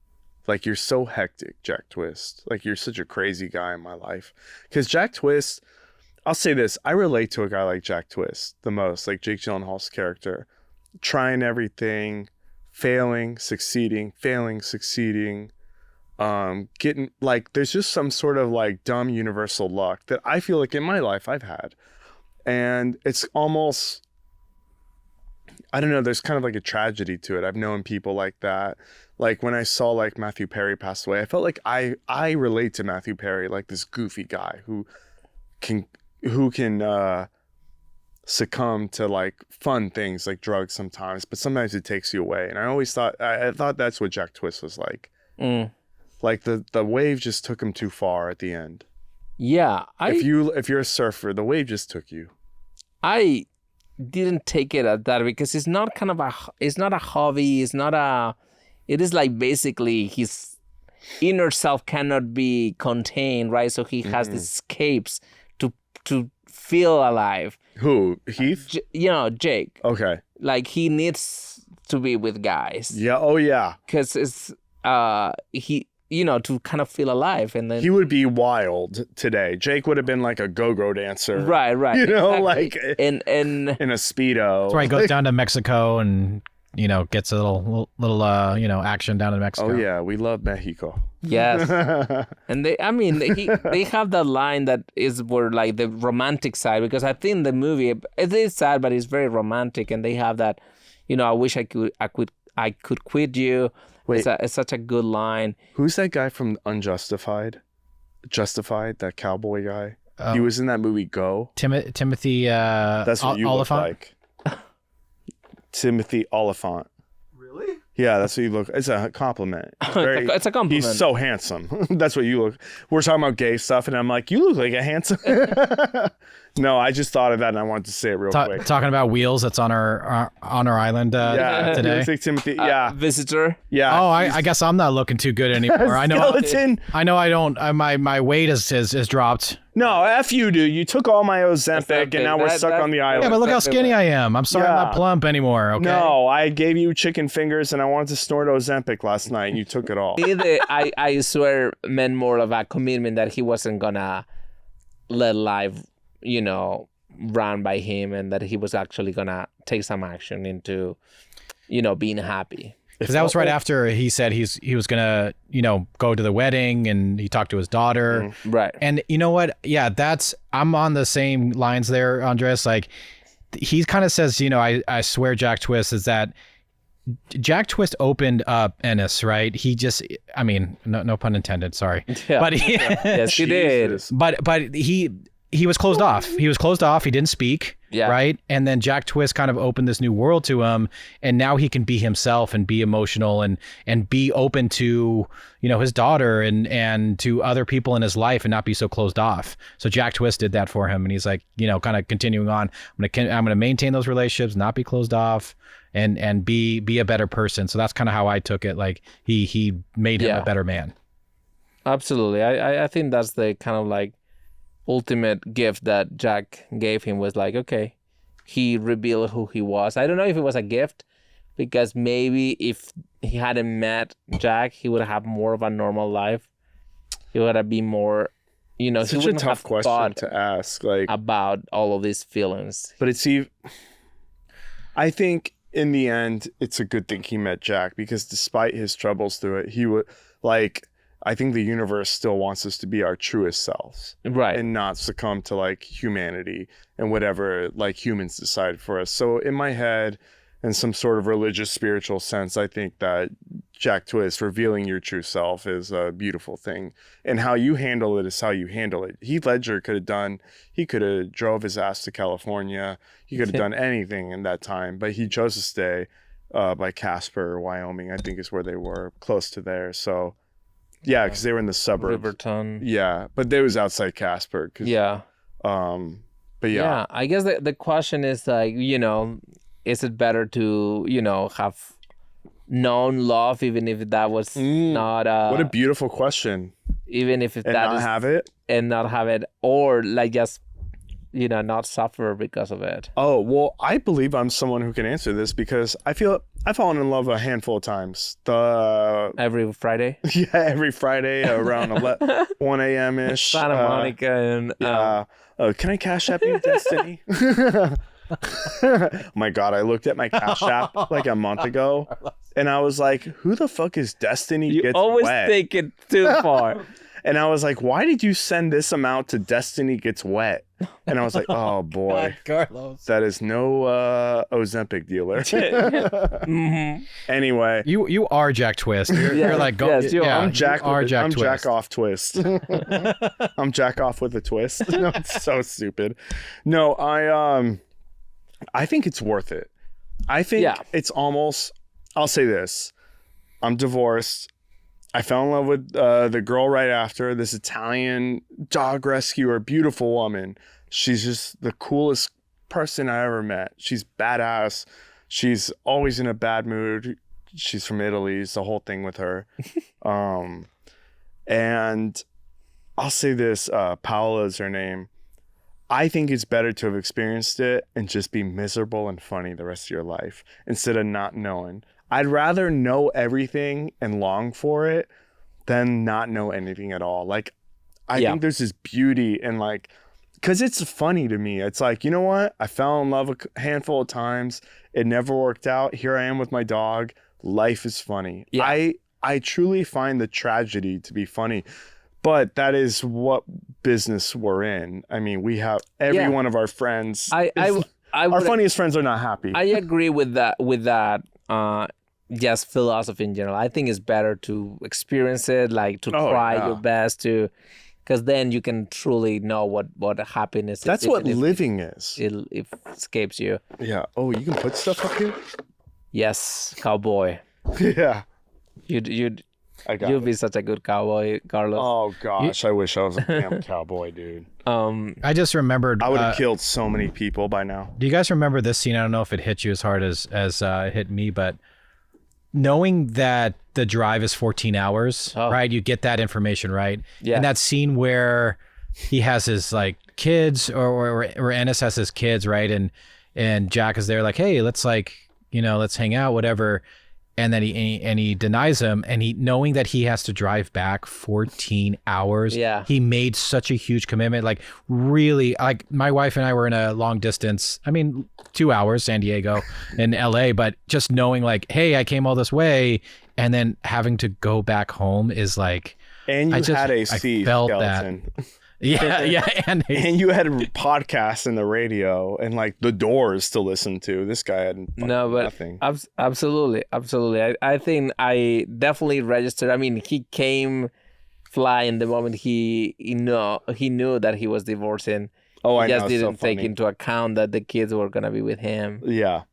S1: Like, you're so hectic, Jack Twist. Like, you're such a crazy guy in my life. Because Jack Twist, I'll say this, I relate to a guy like Jack Twist the most, like Jake Gyllenhaal's character. Trying everything, failing, succeeding, getting like there's just some sort of like dumb universal luck that I feel like in my life I've had, and it's almost, I don't know, there's kind of like a tragedy to it. I've known people like that. Like when I saw like Matthew Perry pass away, I felt like I relate to Matthew Perry, like this goofy guy who can succumb to like fun things like drugs sometimes, but sometimes it takes you away. And I thought that's what Jack Twist was like. Like the wave just took him too far at the end.
S2: Yeah,
S1: if you're a surfer, the wave just took you.
S2: I didn't take it at that because it's not it's not a hobby. It is like basically his inner self cannot be contained, right? So he has these escapes to feel alive.
S1: Who? Heath?
S2: Jake.
S1: Okay.
S2: Like he needs to be with guys.
S1: Yeah. Oh yeah.
S2: Because it's to kind of feel alive, and then
S1: he would be wild today. Jake would have been like a go-go dancer,
S2: right?
S1: Exactly. Like
S2: in
S1: a Speedo.
S3: That's why he goes down to Mexico and gets a little action down in Mexico.
S1: Oh yeah, we love Mexico.
S2: Yes, and they have that line that is where like the romantic side, because I think the movie it is sad, but it's very romantic, and they have that, I wish I could quit you. Wait, it's such a good line.
S1: Who's that guy from Unjustified? Justified, that cowboy guy. He was in that movie Go.
S3: Timothy.
S1: That's what you
S3: Oliphant?
S1: look like. Timothy Oliphant.
S4: Really?
S1: Yeah, that's what you look. It's a compliment.
S2: It's a compliment.
S1: He's so handsome. That's what you look. We're talking about gay stuff, and I'm like, you look like a handsome. No, I just thought of that, and I wanted to say it real quick.
S3: Talking about Wheels, that's on our island
S1: Yeah,
S3: today.
S1: he looks like Timothy. Yeah,
S2: Visitor.
S1: yeah.
S3: Oh, I guess I'm not looking too good anymore. I know.
S1: Skeleton.
S3: I know. I don't. My weight has dropped.
S1: No, F you, dude. You took all my Ozempic, and now we're stuck on the island.
S3: Yeah, but look how skinny I am. I'm sorry, I'm
S1: Yeah.
S3: not plump anymore. Okay.
S1: No, I gave you chicken fingers, and I wanted to snort Ozempic last night, and you took it all.
S2: I swear meant more of a commitment that he wasn't gonna let life, run by him, and that he was actually gonna take some action into, being happy.
S3: Because that was right after he said he was gonna go to the wedding, and he talked to his daughter.
S2: Right.
S3: And you know what? Yeah, I'm on the same lines there, Andres. Like he kind of says, I swear Jack Twist is that Jack Twist opened up Ennis, right? He just, I mean, no pun intended. Sorry,
S2: Yeah.
S3: but he,
S2: Yes, he did.
S1: Jesus.
S3: but he was closed off. He was closed off. He didn't speak.
S2: Yeah.
S3: Right. And then Jack Twist kind of opened this new world to him. And now he can be himself and be emotional and be open to, his daughter and to other people in his life and not be so closed off. So Jack Twist did that for him. And he's like, kind of continuing on. I'm going to maintain those relationships, not be closed off and be a better person. So that's kind of how I took it. Like he made him a better man.
S2: Absolutely. I think that's the kind of like ultimate gift that Jack gave him, was like, okay, he revealed who he was. I don't know if it was a gift, because maybe if he hadn't met Jack, he would have more of a normal life. He would have been more,
S1: It's
S2: he
S1: such a
S2: wouldn't
S1: tough
S2: have
S1: question
S2: thought
S1: to ask. Like,
S2: about all of these feelings.
S1: but I think in the end, it's a good thing he met Jack, because despite his troubles through it, he would I think the universe still wants us to be our truest selves.
S2: Right.
S1: And not succumb to like humanity and whatever like humans decide for us. So in my head, in some sort of religious spiritual sense, I think that Jack Twist, revealing your true self, is a beautiful thing. And how you handle it is how you handle it. Heath Ledger could have drove his ass to California. He could have done anything in that time, but he chose to stay by Casper, Wyoming, I think is where they were, close to there. So yeah, because they were in the suburbs.
S2: Riverton.
S1: Yeah, but they was outside Casper.
S2: Yeah.
S1: But yeah.
S2: I guess the question is like, is it better to, have known love, even if that was not
S1: What a beautiful question.
S2: even if
S1: And
S2: that
S1: not
S2: is,
S1: have it?
S2: and not have it, or like just, not suffer because of it.
S1: Oh, well, I believe I'm someone who can answer this, because I've fallen in love a handful of times.
S2: Every Friday.
S1: Yeah, every Friday around 1 a.m.-ish.
S2: Santa Monica and
S1: Can I cash app you, Destiny? My God, I looked at my cash app like a month ago, and I was like, who the fuck is Destiny
S2: you
S1: Gets
S2: always
S1: Wet?
S2: take it too far.
S1: And I was like, why did you send this amount to Destiny Gets Wet? And I was like, oh boy,
S3: Carlos.
S1: that is no Ozempic dealer.
S2: Mm-hmm.
S1: Anyway,
S3: You are Jack Twist. You're like, go.
S2: Yes, you are.
S1: I'm Jack.
S3: You are Jack
S1: I'm
S3: Twist.
S1: Jack off twist. I'm Jack off with a twist. No, it's so stupid. No, I think it's worth it. I think it's almost. I'll say this: I'm divorced. I fell in love with the girl right after, this Italian dog rescuer, beautiful woman. She's just the coolest person I ever met. She's badass. She's always in a bad mood. She's from Italy. It's the whole thing with her. And I'll say this, Paola is her name. I think it's better to have experienced it and just be miserable and funny the rest of your life instead of not knowing. I'd rather know everything and long for it than not know anything at all. Like, I think there's this beauty in like, because it's funny to me. It's like, you know what? I fell in love a handful of times. It never worked out. Here I am with my dog. Life is funny.
S2: Yeah.
S1: I truly find the tragedy to be funny. But that is what business we're in. I mean, we have every one of our friends. Our funniest friends are not happy.
S2: I agree with that. Just philosophy in general. I think it's better to experience it, like to try your best to, because then you can truly know what happiness is.
S1: That's what living is.
S2: It escapes you.
S1: Yeah. Oh, you can put stuff up here?
S2: Yes, cowboy.
S1: Yeah.
S2: You'd
S1: I got
S2: you'd
S1: it.
S2: be such a good cowboy, Carlos.
S1: Oh gosh, I wish I was a damn cowboy, dude.
S3: I just remembered.
S1: I would have killed so many people by now.
S3: Do you guys remember this scene? I don't know if it hit you as hard as it hit me, but knowing that the drive is 14 hours, right? You get that information, right?
S2: Yeah.
S3: And that scene where he has his like kids, or Ennis has his kids, right? And Jack is there, like, hey, let's let's hang out, whatever. And then he denies him, and he, knowing that he has to drive back 14 hours.
S2: Yeah.
S3: He made such a huge commitment. Like, really, like, my wife and I were in a long distance. I mean, 2 hours, San Diego and LA, but just knowing like, hey, I came all this way, and then having to go back home is like,
S1: And you had a
S3: I
S1: sea
S3: felt
S1: skeleton.
S3: yeah. And
S1: And you had podcasts in the radio and like the Doors to listen to. This guy had nothing.
S2: Absolutely. I think I definitely registered. I mean, he came flying the moment he knew that he was divorcing.
S1: Oh, I
S2: he
S1: know.
S2: just didn't take into account that the kids were gonna be with him.
S1: Yeah.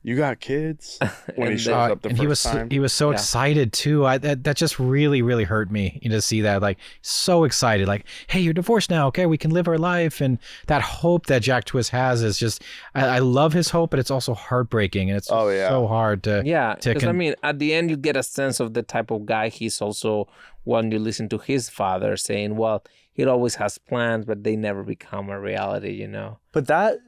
S1: You got kids when he shows up the first time.
S3: He was so excited too. That just really, really hurt me. To see that, like, so excited, like, hey, you're divorced now. Okay, we can live our life. And that hope that Jack Twist has is just, I love his hope, but it's also heartbreaking, and it's so hard to.
S2: Yeah, because I mean, at the end, you get a sense of the type of guy he's also when you listen to his father saying, well, he always has plans, but they never become a reality,
S1: But that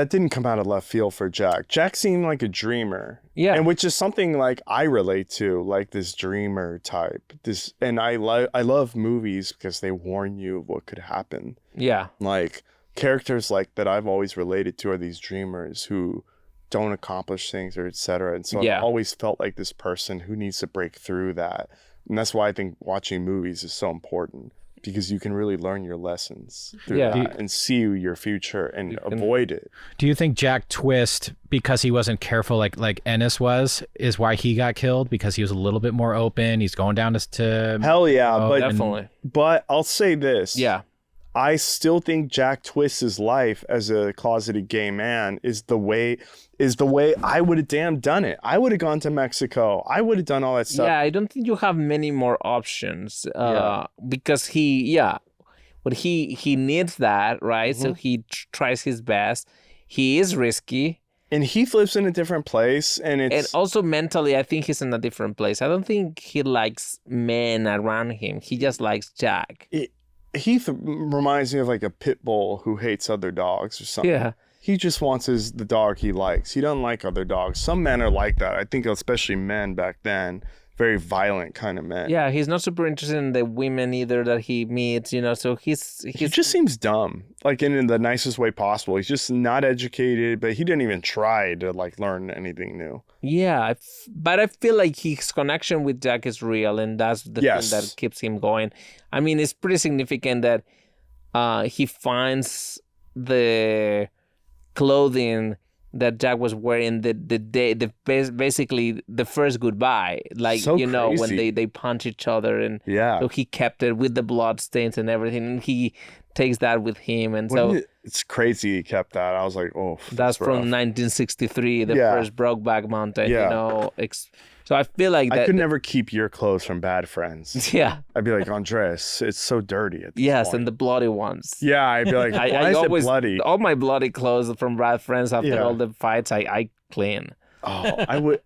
S1: didn't come out of left field for Jack. Jack seemed like a dreamer.
S2: Yeah.
S1: And which is something like I relate to, like this dreamer type. And I love movies because they warn you of what could happen.
S2: Yeah.
S1: Like characters like that I've always related to are these dreamers who don't accomplish things or etc. And so I've always felt like this person who needs to break through that. And that's why I think watching movies is so important, because you can really learn your lessons through that and see your future and avoid it.
S3: Do you think Jack Twist, because he wasn't careful like Ennis was, is why he got killed? Because he was a little bit more open. He's going down to
S1: hell yeah, but
S2: definitely.
S1: But I'll say this.
S2: Yeah.
S1: I still think Jack Twist's life as a closeted gay man is the way I would have damn done it. I would have gone to Mexico. I would have done all that stuff.
S2: Yeah, I don't think you have many more options because he needs that, right? Mm-hmm. So he tries his best. He is risky.
S1: And Heath lives in a different place, and
S2: also mentally, I think he's in a different place. I don't think he likes men around him. He just likes Jack.
S1: Heath reminds me of like a pit bull who hates other dogs or something.
S2: Yeah.
S1: He just wants the dog he likes. He doesn't like other dogs. Some men are like that. I think especially men back then, very violent kind of men.
S2: Yeah, he's not super interested in the women either that he meets, so he
S1: just seems dumb, like in the nicest way possible. He's just not educated, but he didn't even try to like learn anything new.
S2: Yeah, but I feel like his connection with Jack is real, and that's the thing that keeps him going. I mean, it's pretty significant that he finds the clothing that Jack was wearing basically the first goodbye, like
S1: so crazy.
S2: when they punch each other, and so he kept it with the blood stains and everything, and he takes that with him, and
S1: it's crazy he kept that. I was like, oh,
S2: that's from 1963, the first Brokeback Mountain. So I feel like
S1: I could never keep your clothes from Bad Friends.
S2: Yeah,
S1: I'd be like, Andres, it's so dirty at this point.
S2: And the bloody ones.
S1: Yeah, I'd be like, why is it bloody?
S2: All my bloody clothes from Bad Friends after all the fights, I clean.
S1: Oh, I would.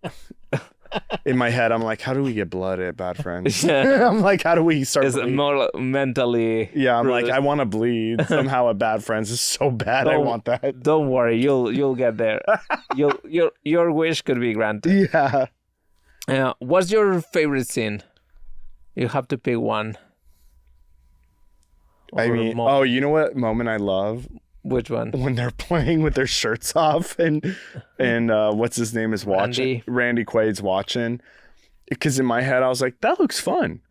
S1: In my head, I'm like, how do we get blood at Bad Friends? I'm like, how do we start?
S2: Is it more mentally?
S1: Yeah, I'm like, I want to bleed somehow at Bad Friends. It's so bad. I want that.
S2: Don't worry, you'll get there. Your wish could be granted.
S1: Yeah.
S2: What's your favorite scene? You have to pick one.
S1: I mean, you know what moment I love?
S2: Which one?
S1: When they're playing with their shirts off and what's his name is watching. Randy Quaid's watching. Because in my head, I was like, that looks fun.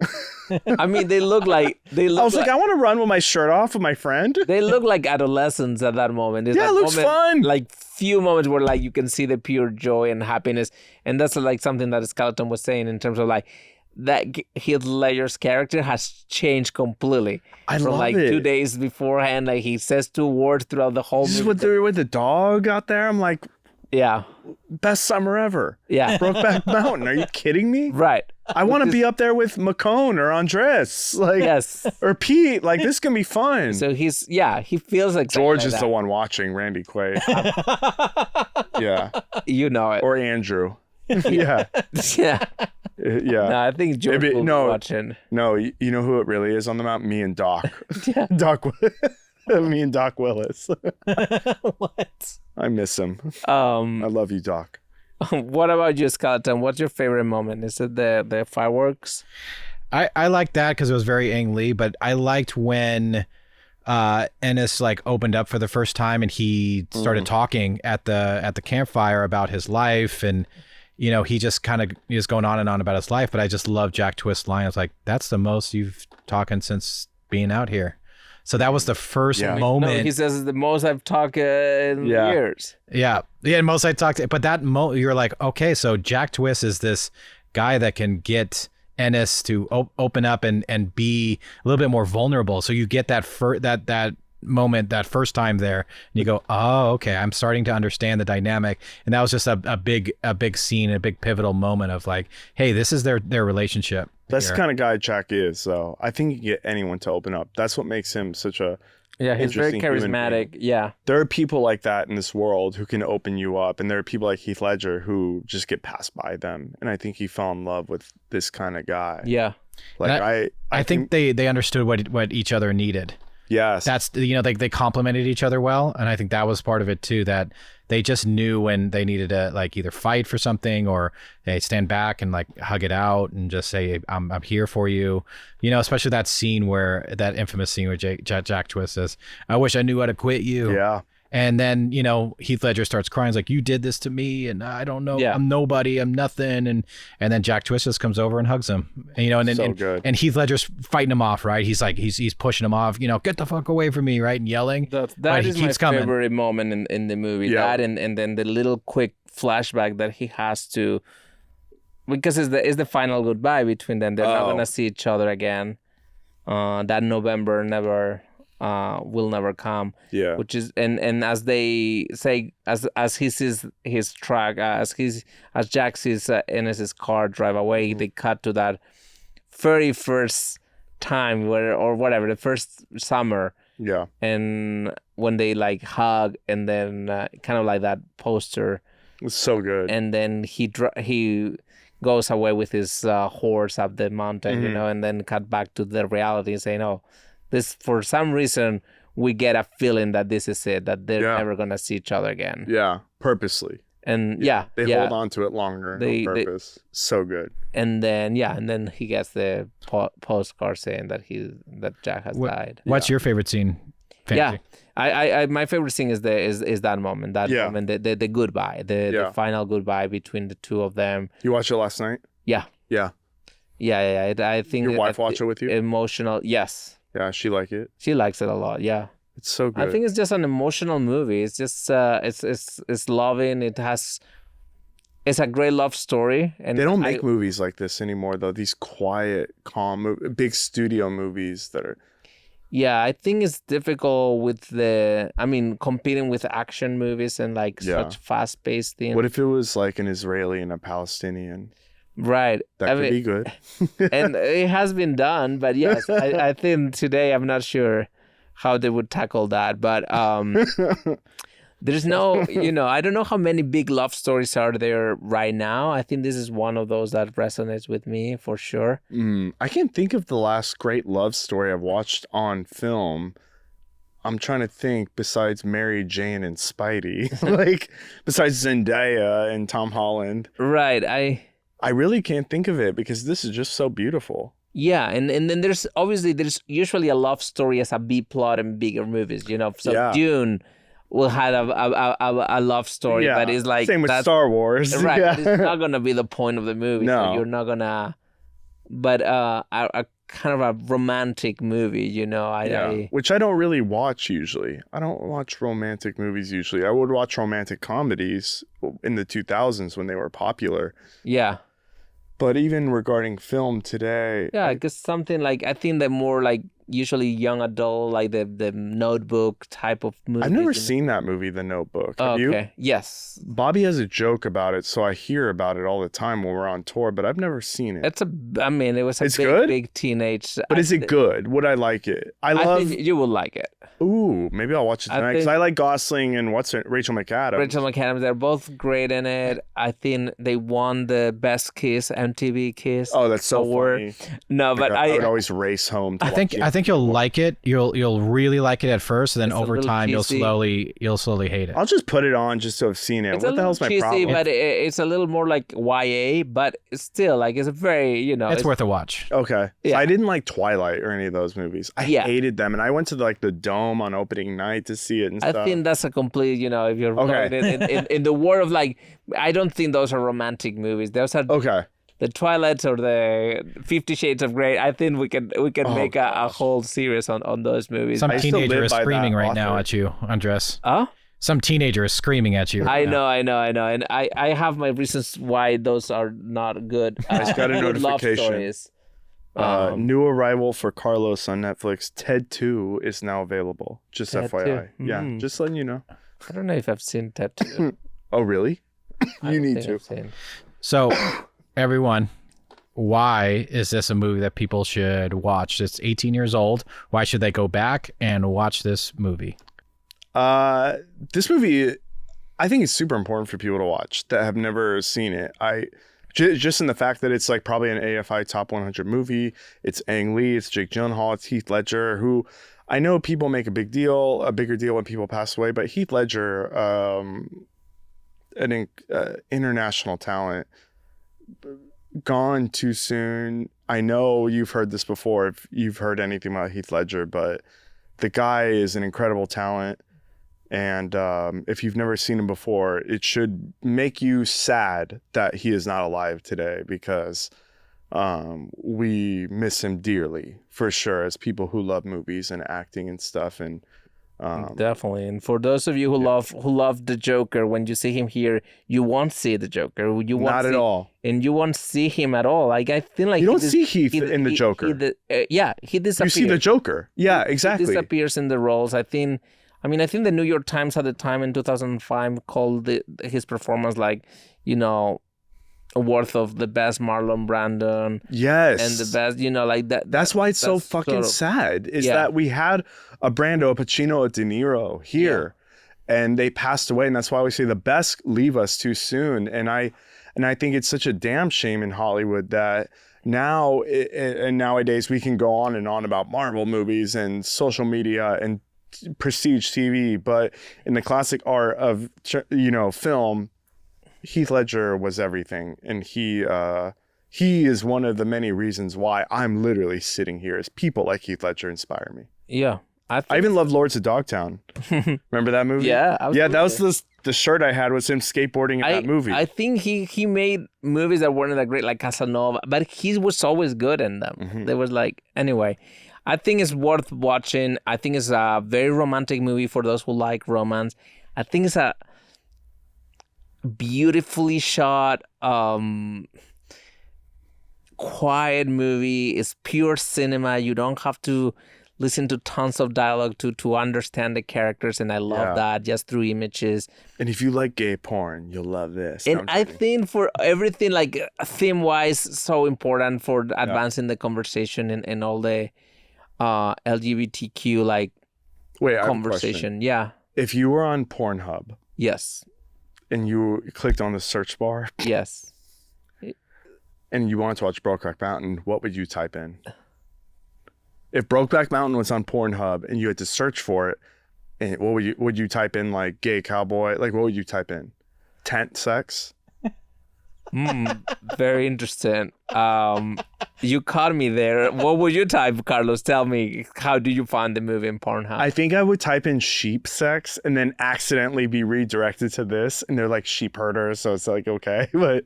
S2: I mean, they look like... I
S1: was like, I want to run with my shirt off with my friend.
S2: They look like adolescents at that moment.
S1: It looks fun.
S2: Like few moments where like you can see the pure joy and happiness. And that's like something that Skeleton was saying in terms of like, that Heath Ledger's character has changed completely.
S1: From
S2: love
S1: like
S2: it. 2 days beforehand, like he says 2 words throughout the whole movie.
S1: With the dog out there, I'm like,
S2: Yeah.
S1: Best summer ever.
S2: Yeah.
S1: Brokeback Mountain. Are you kidding me?
S2: Right.
S1: I want to be up there with McCone or Andres, like,
S2: Yes.
S1: or Pete. Like, this can be fun.
S2: So he feels like
S1: George is the one watching Randy Quaid. Yeah.
S2: You know it.
S1: Or Andrew. Yeah.
S2: Yeah.
S1: Yeah.
S2: No, I think George will be watching.
S1: No, you know who it really is on the mountain? Me and Doc. Doc. Me and Doc Willis.
S2: What?
S1: I miss him. I love you, Doc.
S2: What about you, Skeleton? What's your favorite moment? Is it the fireworks?
S3: I liked that because it was very Ang Lee, but I liked when Ennis like opened up for the first time and he started talking at the campfire about his life, and you know, he just kind of is going on and on about his life. But I just love Jack Twist's line. It's like, that's the most you've talking since being out here. So that was the first moment.
S2: No, he says it's the most I've talked in years.
S3: Yeah, most I talked. But that you're like, okay, so Jack Twist is this guy that can get Ennis to open up and be a little bit more vulnerable. So you get that that moment that first time there, and you go, oh, okay, I'm starting to understand the dynamic. And that was just a big scene, a big pivotal moment of like, hey, this is their relationship.
S1: That's the kind of guy Jack is. So I think you can get anyone to open up. That's what makes him such a
S2: he's very charismatic. Yeah,
S1: there are people like that in this world who can open you up, and there are people like Heath Ledger who just get passed by them. And I think he fell in love with this kind of guy.
S2: Yeah,
S1: like
S3: I think they understood what each other needed.
S1: Yes,
S3: that's, you know, they complemented each other well, and I think that was part of it too. That they just knew when they needed to like either fight for something or they stand back and like hug it out and just say, I'm here for you. You know, especially that scene that infamous scene where Jack Twist says, I wish I knew how to quit you.
S1: Yeah.
S3: And then, you know, Heath Ledger starts crying. He's like, you did this to me and I don't know. Yeah. I'm nobody. I'm nothing. And then Jack Twist just comes over and hugs him. And, you know, and Heath Ledger's fighting him off, right? He's like, he's pushing him off, you know, get the fuck away from me, right? And yelling.
S2: That is my favorite moment in the movie. Yeah. That and then the little quick flashback that he has to, because it's the final goodbye between them. They're not going to see each other again. That November will never come. Yeah. Which is and as they say, as he sees his truck, as Jack sees Ennis's car drive away, they cut to that very first time the first summer. Yeah. And when they like hug, and then kind of like that poster.
S1: It's so good.
S2: And then he goes away with his horse up the mountain, you know, and then cut back to the reality and say, no. This, for some reason, we get a feeling that this is it, that they're never going to see each other again.
S1: Yeah, purposely.
S2: And
S1: they hold on to it longer on purpose. So good.
S2: And then he gets the postcard saying that Jack has died.
S3: What's your favorite scene?
S2: Fantasy? Yeah, I my favorite scene is that moment. Moment, the goodbye, the final goodbye between the two of them.
S1: You watched it last night?
S2: Yeah.
S1: Yeah.
S2: Yeah. I think
S1: your wife watched it with you.
S2: Emotional, yes.
S1: Yeah, she liked it.
S2: She likes it a lot. Yeah,
S1: it's so good.
S2: I think it's just an emotional movie. It's just it's loving. It's a great love story. And
S1: they don't make movies like this anymore, though. These quiet, calm, big studio movies that are.
S2: Yeah, I think it's difficult with competing with action movies and like such fast-paced things.
S1: What if it was like an Israeli and a Palestinian?
S2: Right.
S1: That could be good.
S2: And it has been done, but yes, I think today I'm not sure how they would tackle that. But there's no, I don't know how many big love stories are there right now. I think this is one of those that resonates with me for sure.
S1: I can't think of the last great love story I've watched on film. I'm trying to think besides Mary Jane and Spidey, like besides Zendaya and Tom Holland.
S2: Right.
S1: I really can't think of it because this is just so beautiful.
S2: Yeah, and then there's usually a love story as a B plot in bigger movies, So Dune will have a love story, but it's like
S1: same with Star Wars,
S2: right? Yeah. It's not gonna be the point of the movie. No, so you're not gonna. But a kind of a romantic movie,
S1: which I don't really watch usually. I don't watch romantic movies usually. I would watch romantic comedies in the 2000s when they were popular.
S2: Yeah.
S1: But even regarding film today...
S2: Yeah, because something like... I think that more like usually young adult, like the Notebook type of movie.
S1: I've never seen that movie, The Notebook. Have you?
S2: Okay. Yes.
S1: Bobby has a joke about it, so I hear about it all the time when we're on tour, but I've never seen it.
S2: It was a
S1: It's
S2: big,
S1: good?
S2: big teenage.
S1: But is it good? Would I like it? I
S2: I think you will like it.
S1: Ooh, maybe I'll watch it tonight because I like Gosling and Rachel McAdams.
S2: Rachel McAdams, they're both great in it. I think they won the Best Kiss, MTV Kiss.
S1: Oh, that's so
S2: award.
S1: funny.
S2: No, but
S1: I would always race home. To
S3: I think you'll like it. You'll really like it at first, and then
S2: It's a
S3: over
S2: little
S3: time
S2: cheesy.
S3: you'll slowly hate it.
S1: I'll just put it on just to have seen it.
S2: It's
S1: What the hell's my
S2: cheesy,
S1: problem?
S2: but it's a little more like YA, but it's still like it's a very,
S3: It's worth a watch.
S1: Okay.
S2: Yeah.
S1: I didn't like Twilight or any of those movies. I hated them. And I went to the Dome on opening night to see it and
S2: I
S1: stuff.
S2: think that's a complete, if you're
S1: Okay.
S2: going in the world of I don't think those are romantic movies. Those are
S1: Okay.
S2: the Twilights or the 50 Shades of Grey. I think we can make a whole series on those movies.
S3: Some
S1: I still
S3: teenager
S1: live
S3: is
S1: by
S3: screaming
S1: that
S3: right now
S1: author.
S3: at you, Andres.
S2: Oh?
S3: Some teenager is screaming at you.
S2: I
S3: right now.
S2: know, and I have my reasons why those are not good.
S1: I just got a
S2: good love
S1: notification.
S2: stories.
S1: New arrival for Carlos on Netflix. Ted 2 is now available. Just
S2: Ted
S1: FYI.
S2: 2.
S1: Yeah, just letting you know.
S2: I don't know if I've seen Tattoo.
S1: Oh, really? You need to.
S3: So, everyone, why is this a movie that people should watch? It's 18 years old. Why should they go back and watch this movie?
S1: This movie, I think it's super important for people to watch that have never seen it. Just in the fact that it's probably an AFI top 100 movie. It's Ang Lee, it's Jake Gyllenhaal, it's Heath Ledger, who I know people make a bigger deal when people pass away, but Heath Ledger, an international talent, gone too soon. I know you've heard this before if you've heard anything about Heath Ledger, but the guy is an incredible talent. And if you've never seen him before, it should make you sad that he is not alive today because we miss him dearly, for sure, as people who love movies and acting and stuff. And
S2: definitely. And for those of you who love the Joker, when you see him here, you won't see the Joker. You won't
S1: not at all.
S2: And you won't see him at all. I think
S1: you don't see Heath in the Joker.
S2: He disappears.
S1: You see the Joker. Yeah, exactly.
S2: He disappears in the roles. I think the New York Times at the time in 2005 called his performance worth of the best Marlon Brando.
S1: Yes.
S2: And the best, that.
S1: That's why it's so fucking sad is that we had a Brando, a Pacino, a De Niro here and they passed away. And that's why we say the best leave us too soon. And I think it's such a damn shame in Hollywood that now and nowadays we can go on and on about Marvel movies and social media and prestige TV, but in the classic art of film, Heath Ledger was everything, and he is one of the many reasons why I'm literally sitting here. Is people like Heath Ledger inspire me.
S2: Yeah,
S1: I even love Lords of Dogtown. Remember that movie?
S2: Yeah, absolutely.
S1: Yeah, that was the shirt I had was him skateboarding in that movie.
S2: I think he made movies that weren't that great, like Casanova, but he was always good in them.
S1: Mm-hmm.
S2: There was anyway. I think it's worth watching. I think it's a very romantic movie for those who like romance. I think it's a beautifully shot, quiet movie. It's pure cinema. You don't have to listen to tons of dialogue to understand the characters, and I love that just through images.
S1: And if you like gay porn, you'll love this.
S2: And I think for everything, theme-wise, so important for advancing the conversation and all the LGBTQ
S1: Wait, I have a
S2: conversation.
S1: question.
S2: Yeah.
S1: If you were on Pornhub
S2: Yes.
S1: and you clicked on the search bar
S2: Yes.
S1: and you wanted to watch Brokeback Mountain, what would you type in? If Brokeback Mountain was on Pornhub and you had to search for it, and what would you type in gay cowboy? What would you type in? Tent sex?
S2: Very interesting. You caught me there. What would you type, Carlos? Tell me, how do you find the movie in Pornhub?
S1: I think I would type in sheep sex and then accidentally be redirected to this, and they're sheep herders, so it's okay, but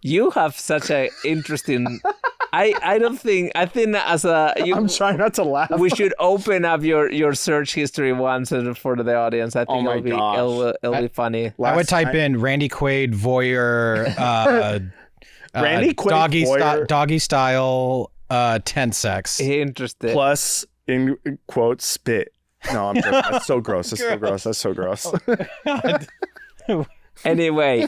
S2: you have such a interesting. I think as a.
S1: I'm trying not to laugh.
S2: We should open up your search history once for the audience. I think it'll be funny.
S3: I would type in Randy Quaid voyeur.
S1: Randy Quaid voyeur.
S3: Doggy style tent sex.
S2: Interesting.
S1: Plus in quote, spit. No, I'm joking. That's so gross. That's so gross. That's so gross.
S2: Anyway,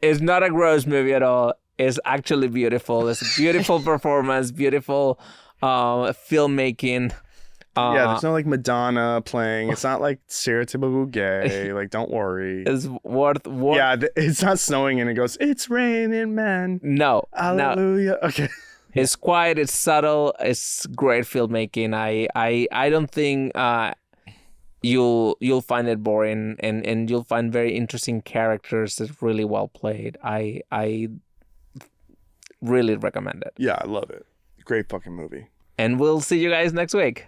S2: it's not a gross movie at all. It's actually beautiful. It's a beautiful performance, beautiful filmmaking.
S1: Yeah, there's no like Madonna playing. It's not like stereotypical gay. Like, don't worry.
S2: It's worth.
S1: Yeah, it's not snowing and it goes, it's raining, man.
S2: No.
S1: Hallelujah. Okay.
S2: It's quiet. It's subtle. It's great filmmaking. I don't think you'll find it boring, and you'll find very interesting characters that's really well played. I really recommend it.
S1: Yeah, I love it. Great fucking movie.
S2: And we'll see you guys next week.